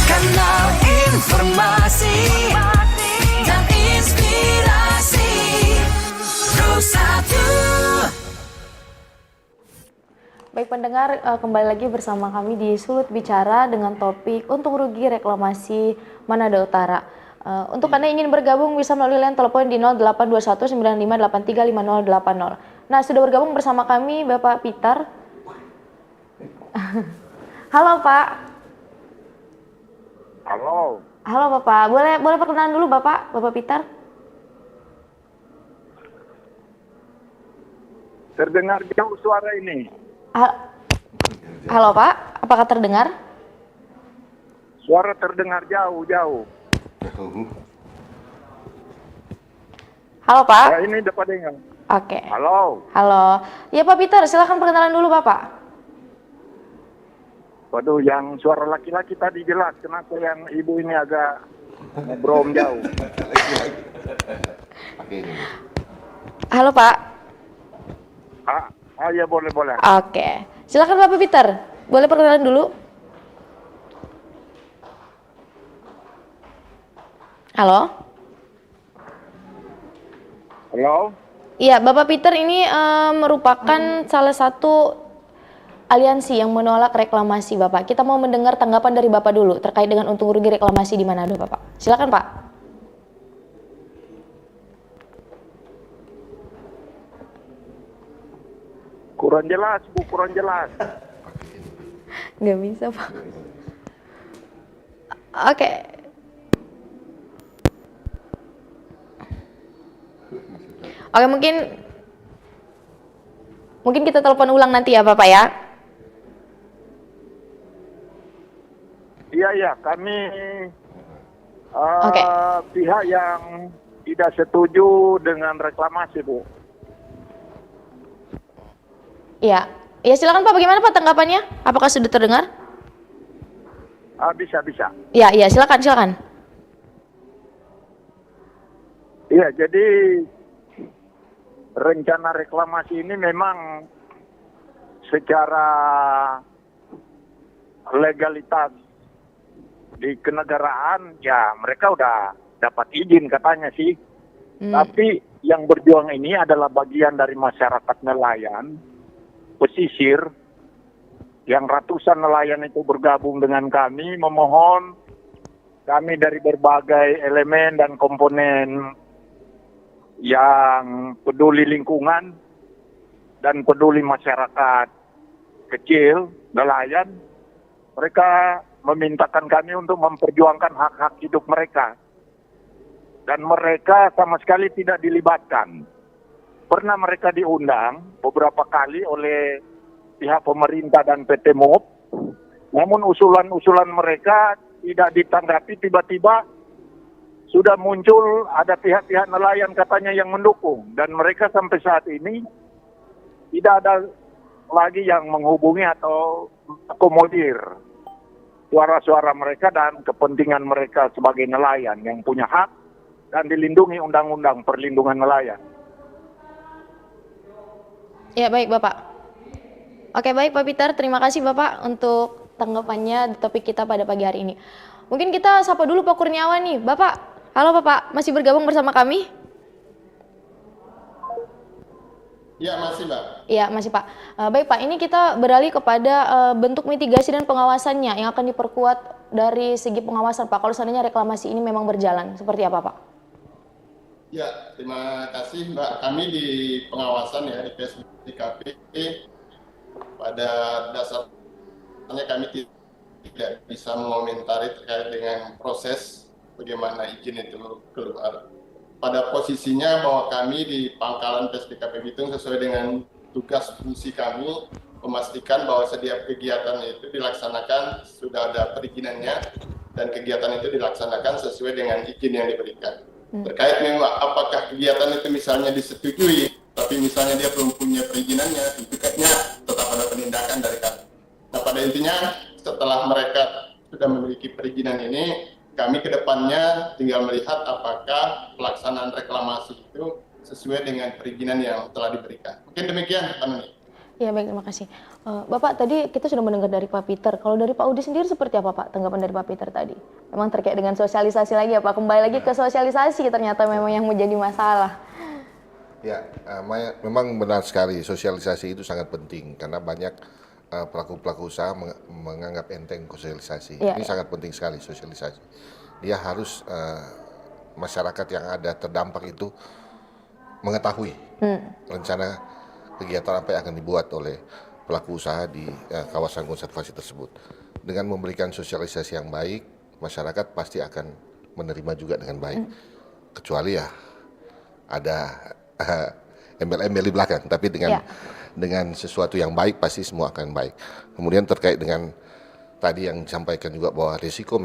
Kanal informasi dan inspirasi Pro 1. Baik pendengar, kembali lagi bersama kami di Sulut Bicara dengan topik untung rugi reklamasi Manado Utara. Untuk Anda yang ingin bergabung bisa melalui line telepon di 082195835080. Nah, sudah bergabung bersama kami Bapak Peter. Halo Pak. Halo Bapak. Boleh perkenalan dulu Bapak Peter? Terdengar jauh suara ini. Halo Pak, apakah terdengar? Suara terdengar jauh. Halo Pak. Ya, ini dapat dengar. Oke. Halo. Ya Pak Peter, silakan perkenalan dulu Bapak. Waduh, yang suara laki-laki tadi jelas. Kenapa yang ibu ini agak ngobrol jauh? Halo Pak. Ya boleh. Oke. Silakan Bapak Peter. Boleh perkenalan dulu? Halo? Halo? Iya, Bapak Peter ini merupakan salah satu aliansi yang menolak reklamasi Bapak. Kita mau mendengar tanggapan dari Bapak dulu terkait dengan untung rugi reklamasi di Manado Bapak. Silakan Pak. Kurang jelas, Bu, kurang jelas. Nggak bisa Pak. Oke. Oke, mungkin kita telepon ulang nanti ya Bapak ya. Iya, kami Oke. pihak yang tidak setuju dengan reklamasi, Bu. Iya. Ya silakan Pak, bagaimana Pak tanggapannya? Apakah sudah terdengar? Bisa. Ya, silakan. Iya, jadi rencana reklamasi ini memang secara legalitas di kenegaraan ya mereka udah dapat izin katanya sih. Tapi yang berjuang ini adalah bagian dari masyarakat nelayan pesisir yang ratusan nelayan itu bergabung dengan kami memohon kami dari berbagai elemen dan komponen yang peduli lingkungan dan peduli masyarakat kecil, nelayan, mereka memintakan kami untuk memperjuangkan hak-hak hidup mereka. Dan mereka sama sekali tidak dilibatkan. Pernah mereka diundang beberapa kali oleh pihak pemerintah dan PT MOP, namun usulan-usulan mereka tidak ditanggapi, tiba-tiba sudah muncul ada pihak-pihak nelayan katanya yang mendukung. Dan mereka sampai saat ini tidak ada lagi yang menghubungi atau akomodir suara-suara mereka dan kepentingan mereka sebagai nelayan yang punya hak dan dilindungi Undang-Undang Perlindungan Nelayan. Ya baik Bapak. Oke baik Pak Peter, terima kasih Bapak untuk tanggapannya di topik kita pada pagi hari ini. Mungkin kita sapa dulu Pak Kurniawan nih. Bapak, halo Bapak, masih bergabung bersama kami? Ya masih Mbak. Iya masih Pak. Baik Pak, ini kita beralih kepada bentuk mitigasi dan pengawasannya yang akan diperkuat dari segi pengawasan Pak. Kalau seandainya reklamasi ini memang berjalan, seperti apa Pak? Ya, terima kasih Mbak. Kami di pengawasan ya di PSDKP pada dasarnya kami tidak bisa mengomentari terkait dengan proses bagaimana izin itu keluar. Pada posisinya bahwa kami di Pangkalan PSDKP Bitung sesuai dengan tugas fungsi kami memastikan bahwa setiap kegiatan itu dilaksanakan sudah ada perizinannya dan kegiatan itu dilaksanakan sesuai dengan izin yang diberikan. Terkait memang apakah kegiatan itu misalnya disetujui, tapi misalnya dia belum punya perizinannya, tentunya tetap ada penindakan dari kami. Nah pada intinya setelah mereka sudah memiliki perizinan ini, kami ke depannya tinggal melihat apakah pelaksanaan reklamasi itu sesuai dengan perizinan yang telah diberikan. Mungkin demikian, Pak Noni. Ya baik, terima kasih. Bapak, tadi kita sudah mendengar dari Pak Peter. Kalau dari Pak Udi sendiri seperti apa Pak tanggapan dari Pak Peter tadi? Memang terkait dengan sosialisasi lagi ya Pak, kembali lagi ke sosialisasi ternyata memang yang menjadi masalah. Ya, memang benar sekali sosialisasi itu sangat penting karena banyak pelaku-pelaku usaha menganggap enteng sosialisasi. Ini sangat penting sekali sosialisasi. Dia harus masyarakat yang ada terdampak itu mengetahui rencana kegiatan apa yang akan dibuat oleh pelaku usaha di kawasan konservasi tersebut. Dengan memberikan sosialisasi yang baik, masyarakat pasti akan menerima juga dengan baik. Kecuali ya ada embel-embel di belakang, tapi dengan sesuatu yang baik pasti semua akan baik. Kemudian terkait dengan tadi yang disampaikan juga bahwa risiko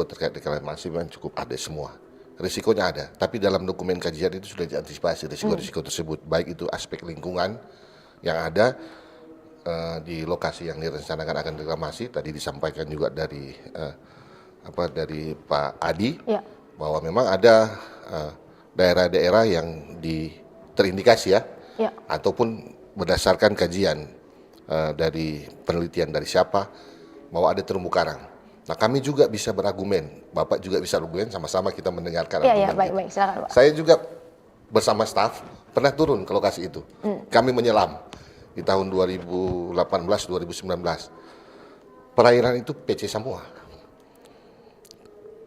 terkait reklamasi memang cukup ada semua. Risikonya ada, tapi dalam dokumen kajian itu sudah diantisipasi risiko-risiko tersebut, baik itu aspek lingkungan yang ada di lokasi yang direncanakan akan reklamasi. Tadi disampaikan juga dari dari Pak Adi bahwa memang ada daerah-daerah yang terindikasi ataupun berdasarkan kajian dari penelitian dari siapa bahwa ada terumbu karang. Nah kami juga bisa berargumen, Bapak juga bisa berargumen, sama-sama kita mendengarkan argumen. Baik, silakan Pak. Saya juga bersama staf pernah turun ke lokasi itu. Kami menyelam di tahun 2018-2019. Perairan itu PC semua.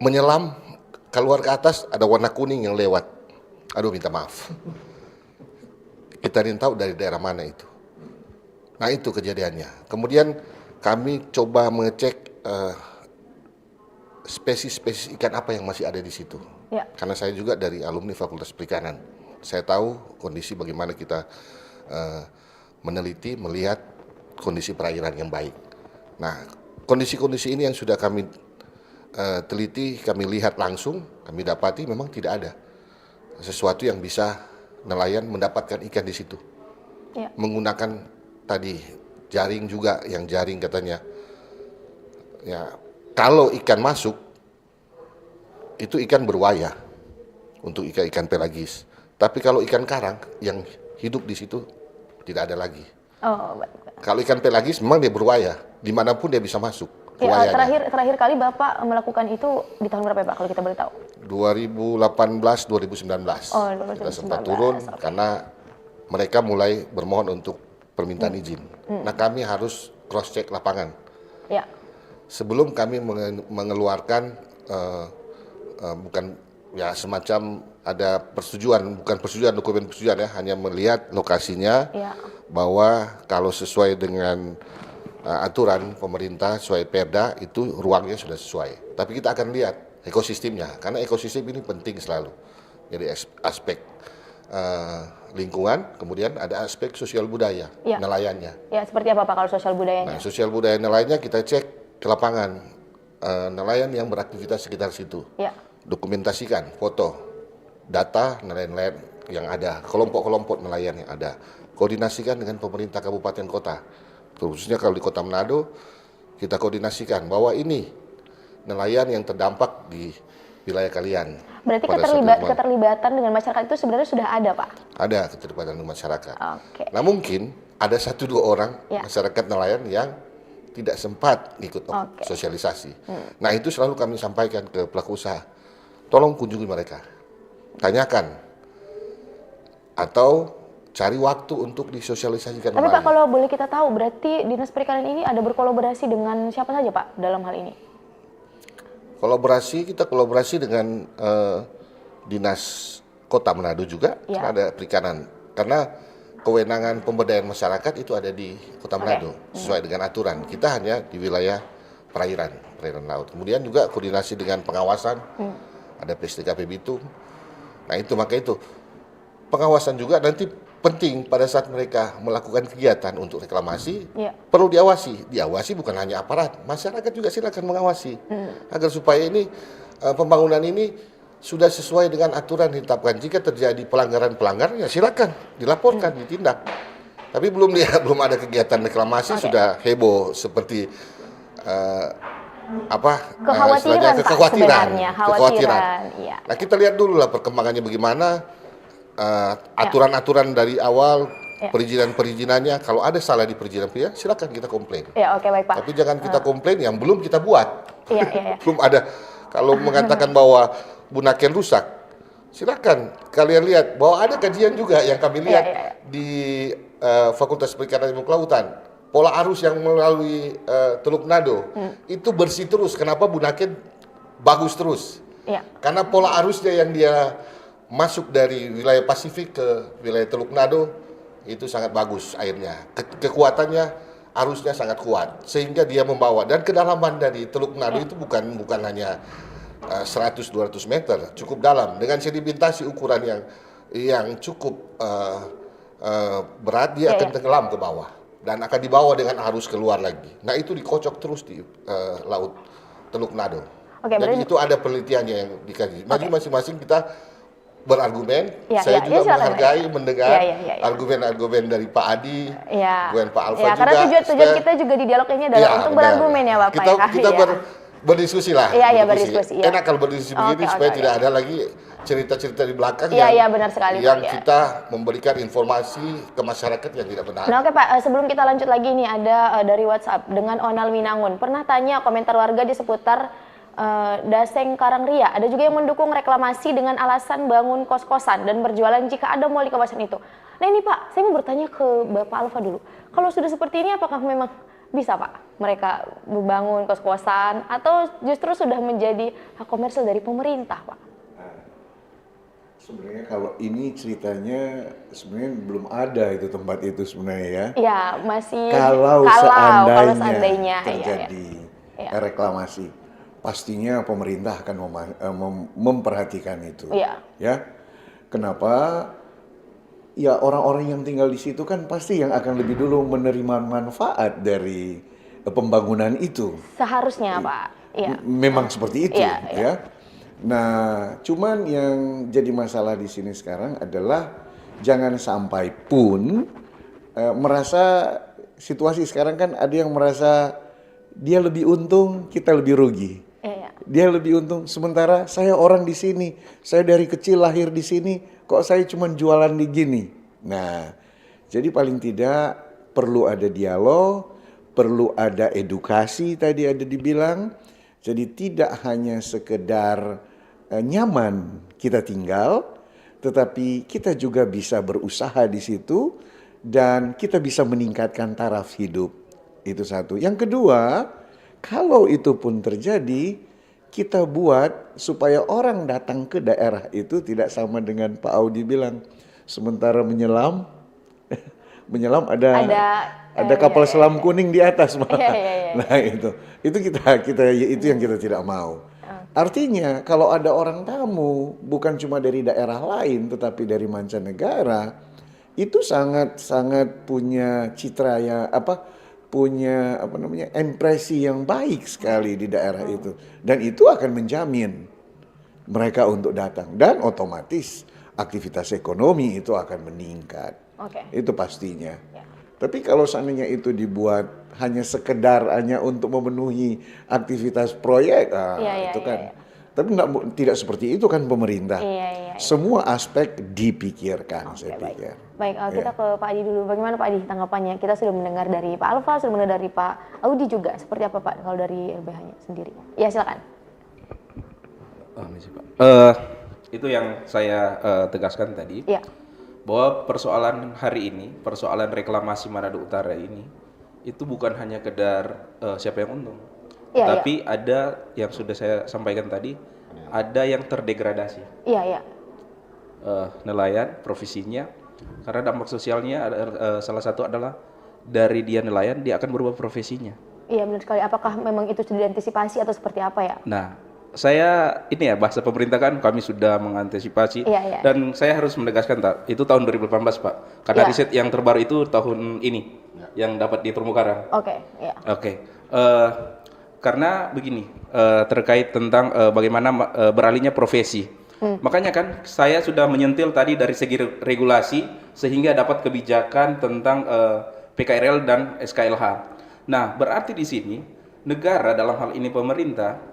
Menyelam, keluar ke atas ada warna kuning yang lewat. Aduh minta maaf. Kita ingin tahu dari daerah mana itu. Nah itu kejadiannya. Kemudian kami coba mengecek spesies ikan apa yang masih ada di situ. Karena saya juga dari alumni Fakultas Perikanan. Saya tahu kondisi bagaimana kita meneliti, melihat kondisi perairan yang baik. Nah, kondisi-kondisi ini yang sudah kami teliti, kami lihat langsung, kami dapati memang tidak ada sesuatu yang bisa nelayan mendapatkan ikan di situ. Menggunakan tadi jaring juga, yang jaring katanya. Ya, kalau ikan masuk, itu ikan berwaya untuk ikan pelagis. Tapi kalau ikan karang yang hidup di situ tidak ada lagi. Oh, baik. Kalau ikan pelagis memang dia berwaya, dimanapun dia bisa masuk. Ya, Buayanya. terakhir kali Bapak melakukan itu di tahun berapa ya Pak, kalau kita boleh tahu? 2018, 2019. Oh, Kita 2019, sempat turun oke. karena mereka mulai bermohon untuk permintaan izin. Nah, kami harus cross check lapangan. Ya, Sebelum kami mengeluarkan bukan ya semacam ada persetujuan, bukan persetujuan, dokumen persetujuan ya, hanya melihat lokasinya ya. bahwa kalau sesuai dengan aturan pemerintah, sesuai Perda, itu ruangnya sudah sesuai. Tapi kita akan lihat ekosistemnya, karena ekosistem ini penting selalu. Jadi aspek lingkungan, kemudian ada aspek sosial budaya, Ya. nelayannya. Ya, seperti apa Pak kalau sosial budayanya? Nah, sosial budaya nelayannya kita cek ke lapangan, nelayan yang beraktivitas sekitar situ. Ya. Dokumentasikan, foto, data nelayan-nelayan yang ada, kelompok-kelompok nelayan yang ada. Koordinasikan dengan pemerintah kabupaten kota. Khususnya kalau di Kota Manado, kita koordinasikan bahwa ini nelayan yang terdampak di wilayah kalian. Berarti pada saat itu. keterlibatan dengan masyarakat itu sebenarnya sudah ada Pak? Ada keterlibatan dengan masyarakat. Oke. Nah mungkin ada 1-2 orang Ya. masyarakat nelayan yang tidak sempat ikut Oke. sosialisasi. Nah itu selalu kami sampaikan ke pelaku usaha. Tolong kunjungi mereka, tanyakan, atau cari waktu untuk disosialisasikan. Tapi kembali. Pak, kalau boleh kita tahu, berarti Dinas Perikanan ini ada berkolaborasi dengan siapa saja Pak dalam hal ini? Kita kolaborasi dengan Dinas Kota Manado juga, Ya. karena ada perikanan. Karena kewenangan pemberdayaan masyarakat itu ada di Kota Manado, sesuai dengan aturan. Kita hanya di wilayah perairan laut. Kemudian juga koordinasi dengan pengawasan, ada PSDKP Bitung. Nah itu, maka itu pengawasan juga nanti penting pada saat mereka melakukan kegiatan untuk reklamasi, Ya. perlu diawasi. Diawasi bukan hanya aparat, masyarakat juga silakan mengawasi. Agar supaya ini pembangunan ini sudah sesuai dengan aturan yang ditetapkan. Jika terjadi pelanggaran-pelanggaran, ya silakan dilaporkan, ditindak. Tapi belum ada kegiatan reklamasi sudah heboh seperti Kekhawatiran, istilahnya Pak, sebenarnya. Khawatiran, iya. Nah kita lihat dulu lah perkembangannya bagaimana, aturan-aturan dari awal, perizinan-perizinannya. Kalau ada salah di perizinan, silakan kita komplain. Ya, oke, baik Pak. Tapi jangan kita komplain yang belum kita buat. Iya, iya, iya. Belum ada. Kalau mengatakan bahwa Bunaken rusak, silakan kalian lihat bahwa ada kajian juga yang kami lihat di Fakultas Perikanan dan Kelautan. Pola arus yang melalui Teluk Nado itu bersih terus. Kenapa Bunaken bagus terus? Iya. Karena pola arusnya yang dia masuk dari wilayah Pasifik ke wilayah Teluk Nado itu sangat bagus airnya. Kekuatannya, arusnya sangat kuat sehingga dia membawa, dan kedalaman dari Teluk Nado itu bukan hanya 100-200 meter, cukup dalam dengan sedimentasi ukuran yang cukup berat, dia akan tenggelam ke bawah dan akan dibawa dengan arus keluar lagi. Nah itu dikocok terus di laut Teluk Nado. Oke, Jadi berarti- itu ada penelitiannya yang dikaji. Jadi masing-masing kita berargumen. Ya, Saya ya, juga ya, silakan, menghargai, Pak. mendengar Ya, ya, ya, ya. argumen-argumen dari Pak Adi, Ya. argumen Pak Alfa Ya, juga. karena tujuan supaya- kita juga di dialog ini adalah Ya, untuk benar. berargumen ya Bapak Kita, ya. kita Iya. berdiskusi lah. Iya, iya, berdiskusi, iya. Enak kalau berdiskusi Oke, begini oke, supaya oke. tidak ada lagi cerita-cerita di belakang Iya, iya, benar sekali, Pak, yang iya. kita memberikan informasi ke masyarakat yang tidak benar. Nah, oke Pak, sebelum kita lanjut lagi nih ada dari WhatsApp dengan Onal Winangun. Pernah tanya komentar warga di seputar Daseng Karangria. Ada juga yang mendukung reklamasi dengan alasan bangun kos-kosan dan berjualan jika ada mal di kawasan itu. Nah ini Pak, saya mau bertanya ke Bapak Alfa dulu. Kalau sudah seperti ini apakah memang bisa Pak mereka membangun kos-kosan atau justru sudah menjadi hak komersial dari pemerintah Pak? Sebenarnya kalau ini ceritanya sebenarnya belum ada itu tempat itu sebenarnya ya. Ya masih Kalau seandainya seandainya iya, terjadi iya. reklamasi, pastinya pemerintah akan memperhatikan itu. Iya. Ya, kenapa? Ya orang-orang yang tinggal di situ kan pasti yang akan lebih dulu menerima manfaat dari pembangunan itu. Seharusnya Pak. Iya. Memang seperti itu, Iya, iya. ya. Nah, cuman yang jadi masalah di sini sekarang adalah jangan sampai pun merasa situasi sekarang kan ada yang merasa dia lebih untung, kita lebih rugi. Dia lebih untung, sementara saya orang di sini, saya dari kecil lahir di sini, kok saya cuma jualan di gini. Nah, jadi paling tidak perlu ada dialog, perlu ada edukasi tadi ada dibilang. Jadi tidak hanya sekedar nyaman kita tinggal, tetapi kita juga bisa berusaha di situ dan kita bisa meningkatkan taraf hidup. Itu satu. Yang kedua, kalau itu pun terjadi, kita buat supaya orang datang ke daerah itu tidak sama dengan Pak Audi bilang, sementara menyelam ada kapal selam kuning di atas. Nah itu yang kita tidak mau. Artinya kalau ada orang tamu bukan cuma dari daerah lain tetapi dari mancanegara, itu sangat punya citra punya impresi yang baik sekali di daerah itu, dan itu akan menjamin mereka untuk datang dan otomatis aktivitas ekonomi itu akan meningkat. Itu pastinya. Tapi kalau seandainya itu dibuat hanya sekedar untuk memenuhi aktivitas proyek, itu kan. Tapi tidak seperti itu kan pemerintah. Semua aspek dipikirkan, saya pikir. Baik, kita ke Pak Adi dulu. Bagaimana Pak Adi tanggapannya? Kita sudah mendengar dari Pak Alfa, sudah mendengar dari Pak Audi juga. Seperti apa Pak kalau dari LBH-nya sendiri? Ya silakan. Itu yang saya tegaskan tadi. Bahwa persoalan hari ini, persoalan reklamasi Manado Utara ini, itu bukan hanya kedar siapa yang untung. Tapi ada yang sudah saya sampaikan tadi, ada yang terdegradasi. Nelayan, profesinya, karena dampak sosialnya salah satu adalah dari dia nelayan, dia akan berubah profesinya. Iya benar sekali. Apakah memang itu sudah diantisipasi atau seperti apa ya? Nah, saya bahasa pemerintah kan kami sudah mengantisipasi dan saya harus menegaskan itu tahun 2018 Pak. Karena riset yang terbaru itu tahun ini yang dapat di permukaan. Karena begini, terkait tentang bagaimana beralihnya profesi. Makanya kan saya sudah menyentil tadi dari segi regulasi sehingga dapat kebijakan tentang PKRL dan SKLH. Nah, berarti di sini negara dalam hal ini pemerintah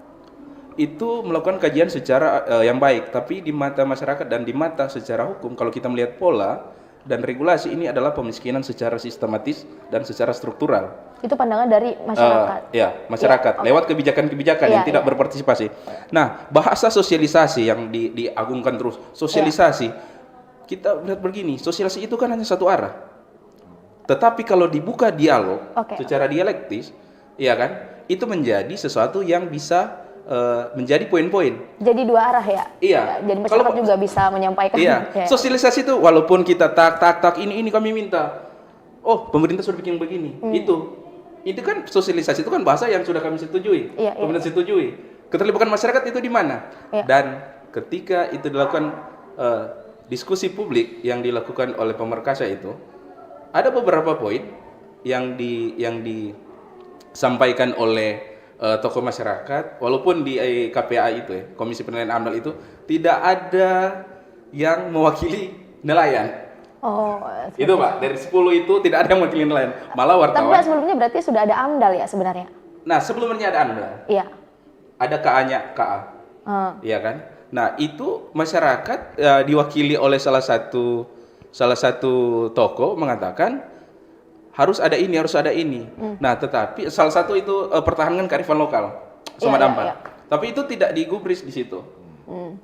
itu melakukan kajian secara yang baik, tapi di mata masyarakat dan di mata secara hukum kalau kita melihat pola dan regulasi ini adalah pemiskinan secara sistematis dan secara struktural. Itu pandangan dari masyarakat. Masyarakat lewat kebijakan-kebijakan yang tidak berpartisipasi. Nah, bahasa sosialisasi yang diagungkan terus, sosialisasi. Kita lihat begini, sosialisasi itu kan hanya satu arah. Tetapi kalau dibuka dialog secara dialektis, itu menjadi sesuatu yang bisa menjadi poin-poin. Jadi dua arah ya? Jadi masyarakat juga bisa menyampaikan. Sosialisasi itu walaupun kita tak ini kami minta. Oh, pemerintah sudah bikin begini. Itu kan sosialisasi itu kan bahasa yang sudah kami setujui. Pemerintah setujui. Keterlibatan masyarakat itu di mana? Dan ketika itu dilakukan diskusi publik yang dilakukan oleh Pemerkasa itu, ada beberapa poin yang disampaikan oleh tokoh masyarakat, walaupun di KPA itu Komisi Penilaian AMDAL itu tidak ada yang mewakili nelayan. Itu Pak, dari 10 itu tidak ada yang mewakili nelayan, malah wartawan. Tapi sebelumnya berarti sudah ada AMDAL ya sebenarnya? Nah, sebelumnya ada AMDAL. Ada KA-nya KA. Iya kan? Nah, itu masyarakat diwakili oleh salah satu tokoh mengatakan harus ada ini. Nah, tetapi salah satu itu pertahankan kearifan lokal sama dampak. Tapi itu tidak digubris di situ.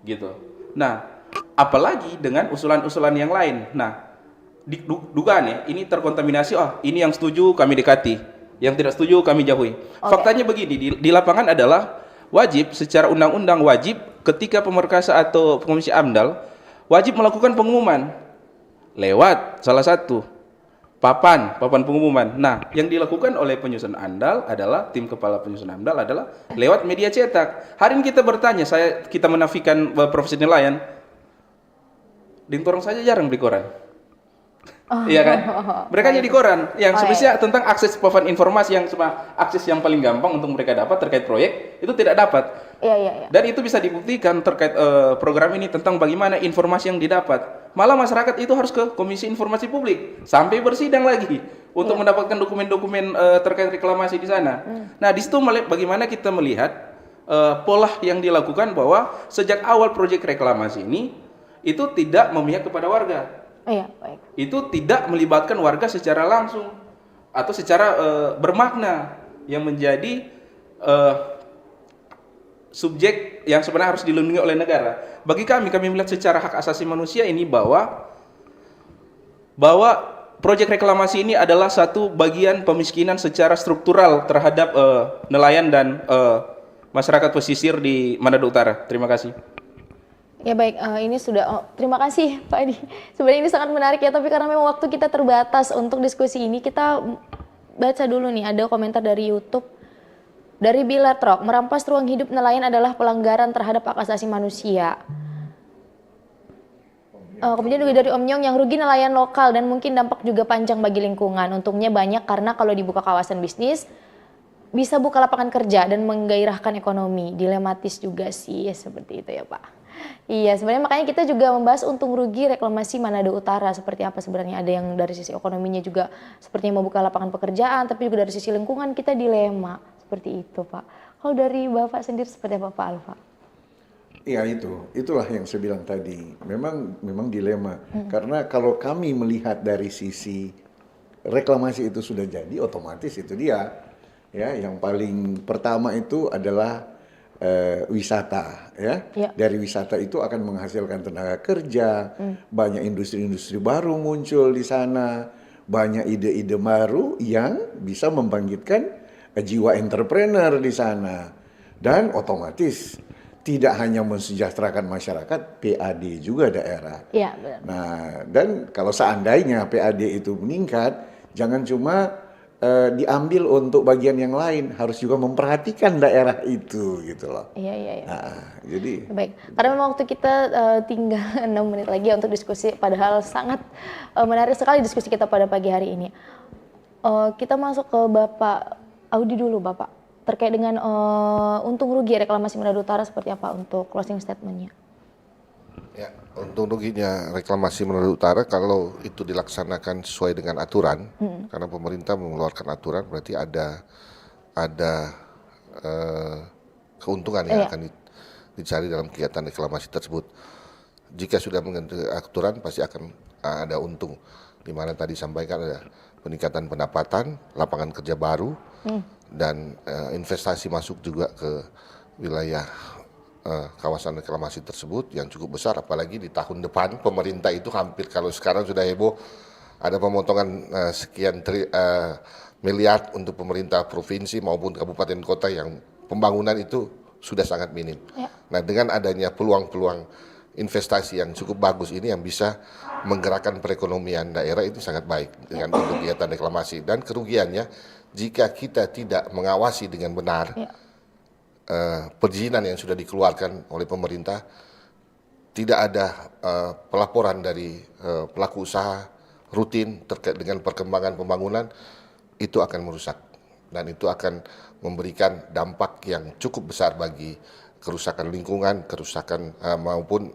Gitu. Nah, apalagi dengan usulan-usulan yang lain. Nah, dugaan ini terkontaminasi, ini yang setuju kami dekati, yang tidak setuju kami jauhi. Faktanya begini, di lapangan adalah wajib secara undang-undang wajib ketika Pemerkasa atau Komisi AMDAL wajib melakukan pengumuman lewat salah satu papan pengumuman. Nah, yang dilakukan oleh penyusun AMDAL adalah tim kepala penyusun AMDAL adalah lewat media cetak. Hari ini kita bertanya, kita menafikan profesi nelayan. Dintorong saja jarang di koran. Iya kan? Mereka jadi koran yang sebenarnya tentang akses papan informasi yang akses yang paling gampang untuk mereka dapat terkait proyek itu tidak dapat. Dan itu bisa dibuktikan terkait program ini tentang bagaimana informasi yang didapat. Malah masyarakat itu harus ke Komisi Informasi Publik sampai bersidang lagi untuk mendapatkan dokumen-dokumen terkait reklamasi di sana. Nah, di situ bagaimana kita melihat pola yang dilakukan bahwa sejak awal proyek reklamasi ini itu tidak memihak kepada warga. Iya, baik. Itu tidak melibatkan warga secara langsung atau secara bermakna yang menjadi subjek yang sebenarnya harus dilindungi oleh negara. Bagi kami melihat secara hak asasi manusia ini bahwa proyek reklamasi ini adalah satu bagian pemiskinan secara struktural terhadap nelayan dan masyarakat pesisir di Manado Utara. Terima kasih. Ya baik, ini sudah, terima kasih Pak Adi. Sebenarnya ini sangat menarik ya, tapi karena memang waktu kita terbatas untuk diskusi ini, kita baca dulu nih, ada komentar dari YouTube. Dari Bilatrok, merampas ruang hidup nelayan adalah pelanggaran terhadap hak asasi manusia. Kemudian juga dari Om Nyong, yang rugi nelayan lokal dan mungkin dampak juga panjang bagi lingkungan. Untungnya banyak karena kalau dibuka kawasan bisnis, bisa buka lapangan kerja dan menggairahkan ekonomi. Dilematis juga sih, seperti itu ya Pak. Iya, sebenarnya makanya kita juga membahas untung rugi reklamasi Manado Utara seperti apa sebenarnya. Ada yang dari sisi ekonominya juga sepertinya membuka lapangan pekerjaan, tapi juga dari sisi lingkungan kita dilema seperti itu Pak. Kalau dari Bapak sendiri seperti apa Pak Alfa? Iya itulah yang saya bilang tadi. Memang dilema. Karena kalau kami melihat dari sisi reklamasi itu sudah jadi, otomatis itu dia. Ya, yang paling pertama itu adalah wisata, ya. Dari wisata itu akan menghasilkan tenaga kerja, banyak industri-industri baru muncul di sana, banyak ide-ide baru yang bisa membangkitkan jiwa entrepreneur di sana, dan otomatis tidak hanya mensejahterakan masyarakat, PAD juga daerah. Iya, benar. Nah, dan kalau seandainya PAD itu meningkat, jangan cuma diambil untuk bagian yang lain, harus juga memperhatikan daerah itu gitu loh. Iya. Nah, jadi baik, karena memang waktu kita tinggal 6 menit lagi untuk diskusi, padahal sangat menarik sekali diskusi kita pada pagi hari ini. Kita masuk ke Bapak Audi dulu Bapak, terkait dengan untung rugi reklamasi Manado Utara seperti apa untuk closing statement-nya? Ya, untung ruginya reklamasi Manado Utara kalau itu dilaksanakan sesuai dengan aturan, karena pemerintah mengeluarkan aturan, berarti ada keuntungan yang akan dicari dalam kegiatan reklamasi tersebut. Jika sudah mengikuti aturan, pasti akan ada untung. Di mana tadi sampaikan ada peningkatan pendapatan, lapangan kerja baru, dan investasi masuk juga ke wilayah kawasan reklamasi tersebut yang cukup besar, apalagi di tahun depan pemerintah itu hampir, kalau sekarang sudah heboh ada pemotongan sekian miliar untuk pemerintah provinsi maupun kabupaten kota yang pembangunan itu sudah sangat minim. Nah, dengan adanya peluang-peluang investasi yang cukup bagus ini yang bisa menggerakkan perekonomian daerah, itu sangat baik dengan untuk kegiatan reklamasi. Dan kerugiannya jika kita tidak mengawasi dengan benar perizinan yang sudah dikeluarkan oleh pemerintah, tidak ada pelaporan dari pelaku usaha rutin terkait dengan perkembangan pembangunan, itu akan merusak dan itu akan memberikan dampak yang cukup besar bagi kerusakan lingkungan, kerusakan maupun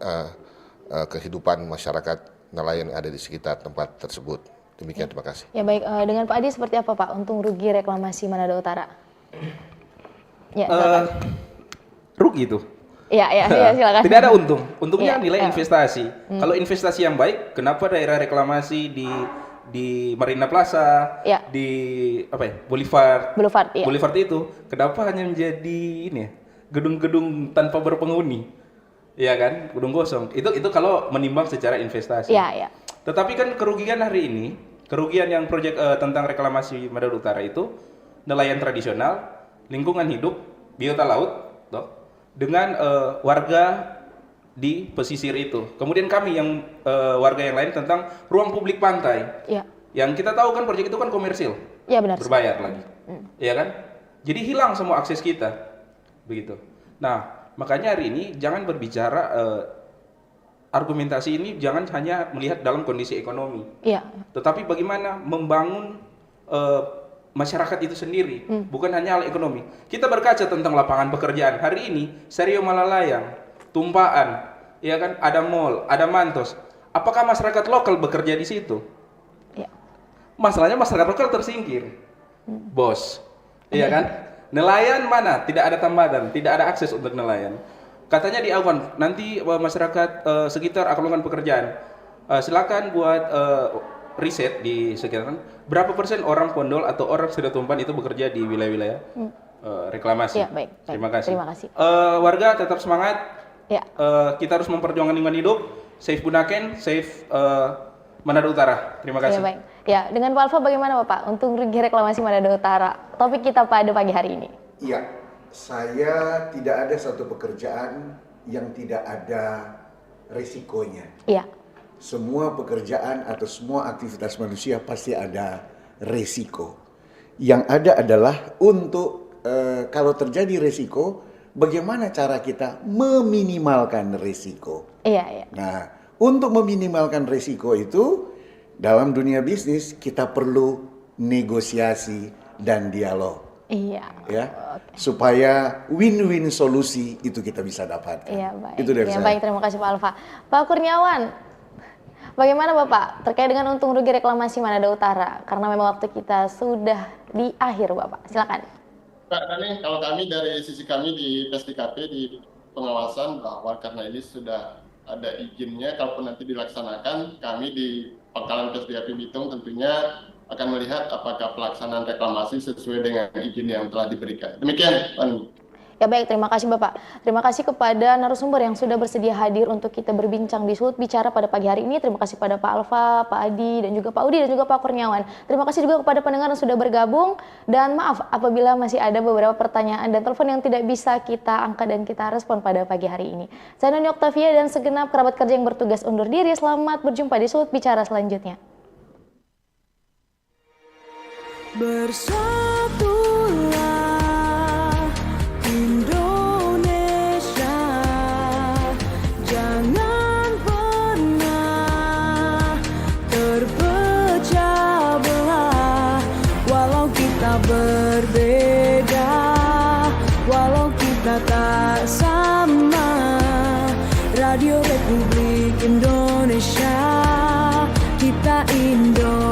kehidupan masyarakat nelayan yang ada di sekitar tempat tersebut. Demikian, terima kasih. Ya baik, dengan Pak Adi seperti apa Pak untung rugi reklamasi Manado Utara? Ya, rugi itu. Iya, silakan. Tidak ada untung. Untungnya nilai investasi. Kalau investasi yang baik, kenapa daerah reklamasi di Marina Plaza, di Boulevard itu, kenapa hanya menjadi ini ya, gedung-gedung tanpa berpenghuni, ya kan, gedung kosong. Itu kalau menimbang secara investasi. Iya. Tetapi kan kerugian hari ini, kerugian yang proyek tentang reklamasi Manado Utara itu, nelayan tradisional, lingkungan hidup, biota laut, dengan warga di pesisir itu. Kemudian kami yang warga yang lain tentang ruang publik pantai. Yang kita tahu kan proyek itu kan komersil. Iya, benar. Berbayar lagi. Iya kan? Jadi hilang semua akses kita. Begitu. Nah, makanya hari ini jangan berbicara argumentasi ini jangan hanya melihat dalam kondisi ekonomi. Tetapi bagaimana membangun masyarakat itu sendiri, bukan hanya hal ekonomi. Kita berkaca tentang lapangan pekerjaan. Hari ini, Serio Malalayang, Tumpaan, ya kan, ada mall, ada Mantos. Apakah masyarakat lokal bekerja di situ? Masalahnya masyarakat lokal tersingkir, bos, iya kan? Nelayan mana? Tidak ada tambahan, tidak ada akses untuk nelayan. Katanya di awan nanti masyarakat sekitar akan melakukan pekerjaan. Silakan buat riset di sekitaran berapa persen orang Pondol atau orang Sedatumpan itu bekerja di wilayah-wilayah reklamasi. Ya, baik. Terima kasih. Terima kasih. Warga tetap semangat. Ya. Kita harus memperjuangkan lingkungan hidup. Save Bunaken, save Manado Utara. Terima kasih. Ya, baik. Ya, dengan Pak Alfa bagaimana Bapak? Untung rugi reklamasi Manado Utara. Topik kita pada pagi hari ini. Iya, saya tidak ada satu pekerjaan yang tidak ada resikonya. Iya. Semua pekerjaan atau semua aktivitas manusia pasti ada resiko. Yang ada adalah untuk kalau terjadi resiko, bagaimana cara kita meminimalkan resiko. Iya, iya. Nah, untuk meminimalkan resiko itu, dalam dunia bisnis kita perlu negosiasi dan dialog. Iya. Ya, supaya win-win solusi itu kita bisa dapatkan. Iya, baik. Itu dari Ya, saya. baik, terima kasih Pak Alfa. Pak Kurniawan, bagaimana Bapak terkait dengan untung rugi reklamasi Manado Utara? Karena memang waktu kita sudah di akhir, Bapak. Silakan. Pak Dani, kalau kami dari sisi kami di PSDKP di pengawasan bahwa karena ini sudah ada izinnya, kalaupun nanti dilaksanakan, kami di Pangkalan PSDKP Bitung tentunya akan melihat apakah pelaksanaan reklamasi sesuai dengan izin yang telah diberikan. Demikian, Pak Dani. Ya baik, terima kasih Bapak. Terima kasih kepada narasumber yang sudah bersedia hadir untuk kita berbincang di Sulut Bicara pada pagi hari ini. Terima kasih pada Pak Alfa, Pak Adi, dan juga Pak Udi, dan juga Pak Kurniawan. Terima kasih juga kepada pendengar yang sudah bergabung. Dan maaf apabila masih ada beberapa pertanyaan dan telepon yang tidak bisa kita angkat dan kita respon pada pagi hari ini. Saya Noni Oktavia dan segenap kerabat kerja yang bertugas undur diri. Selamat berjumpa di Sulut Bicara selanjutnya. Bersatulah Indonesia, jangan pernah terpecah belah. Walau kita berbeda, walau kita tak sama, Radio Republik Indonesia, kita Indonesia.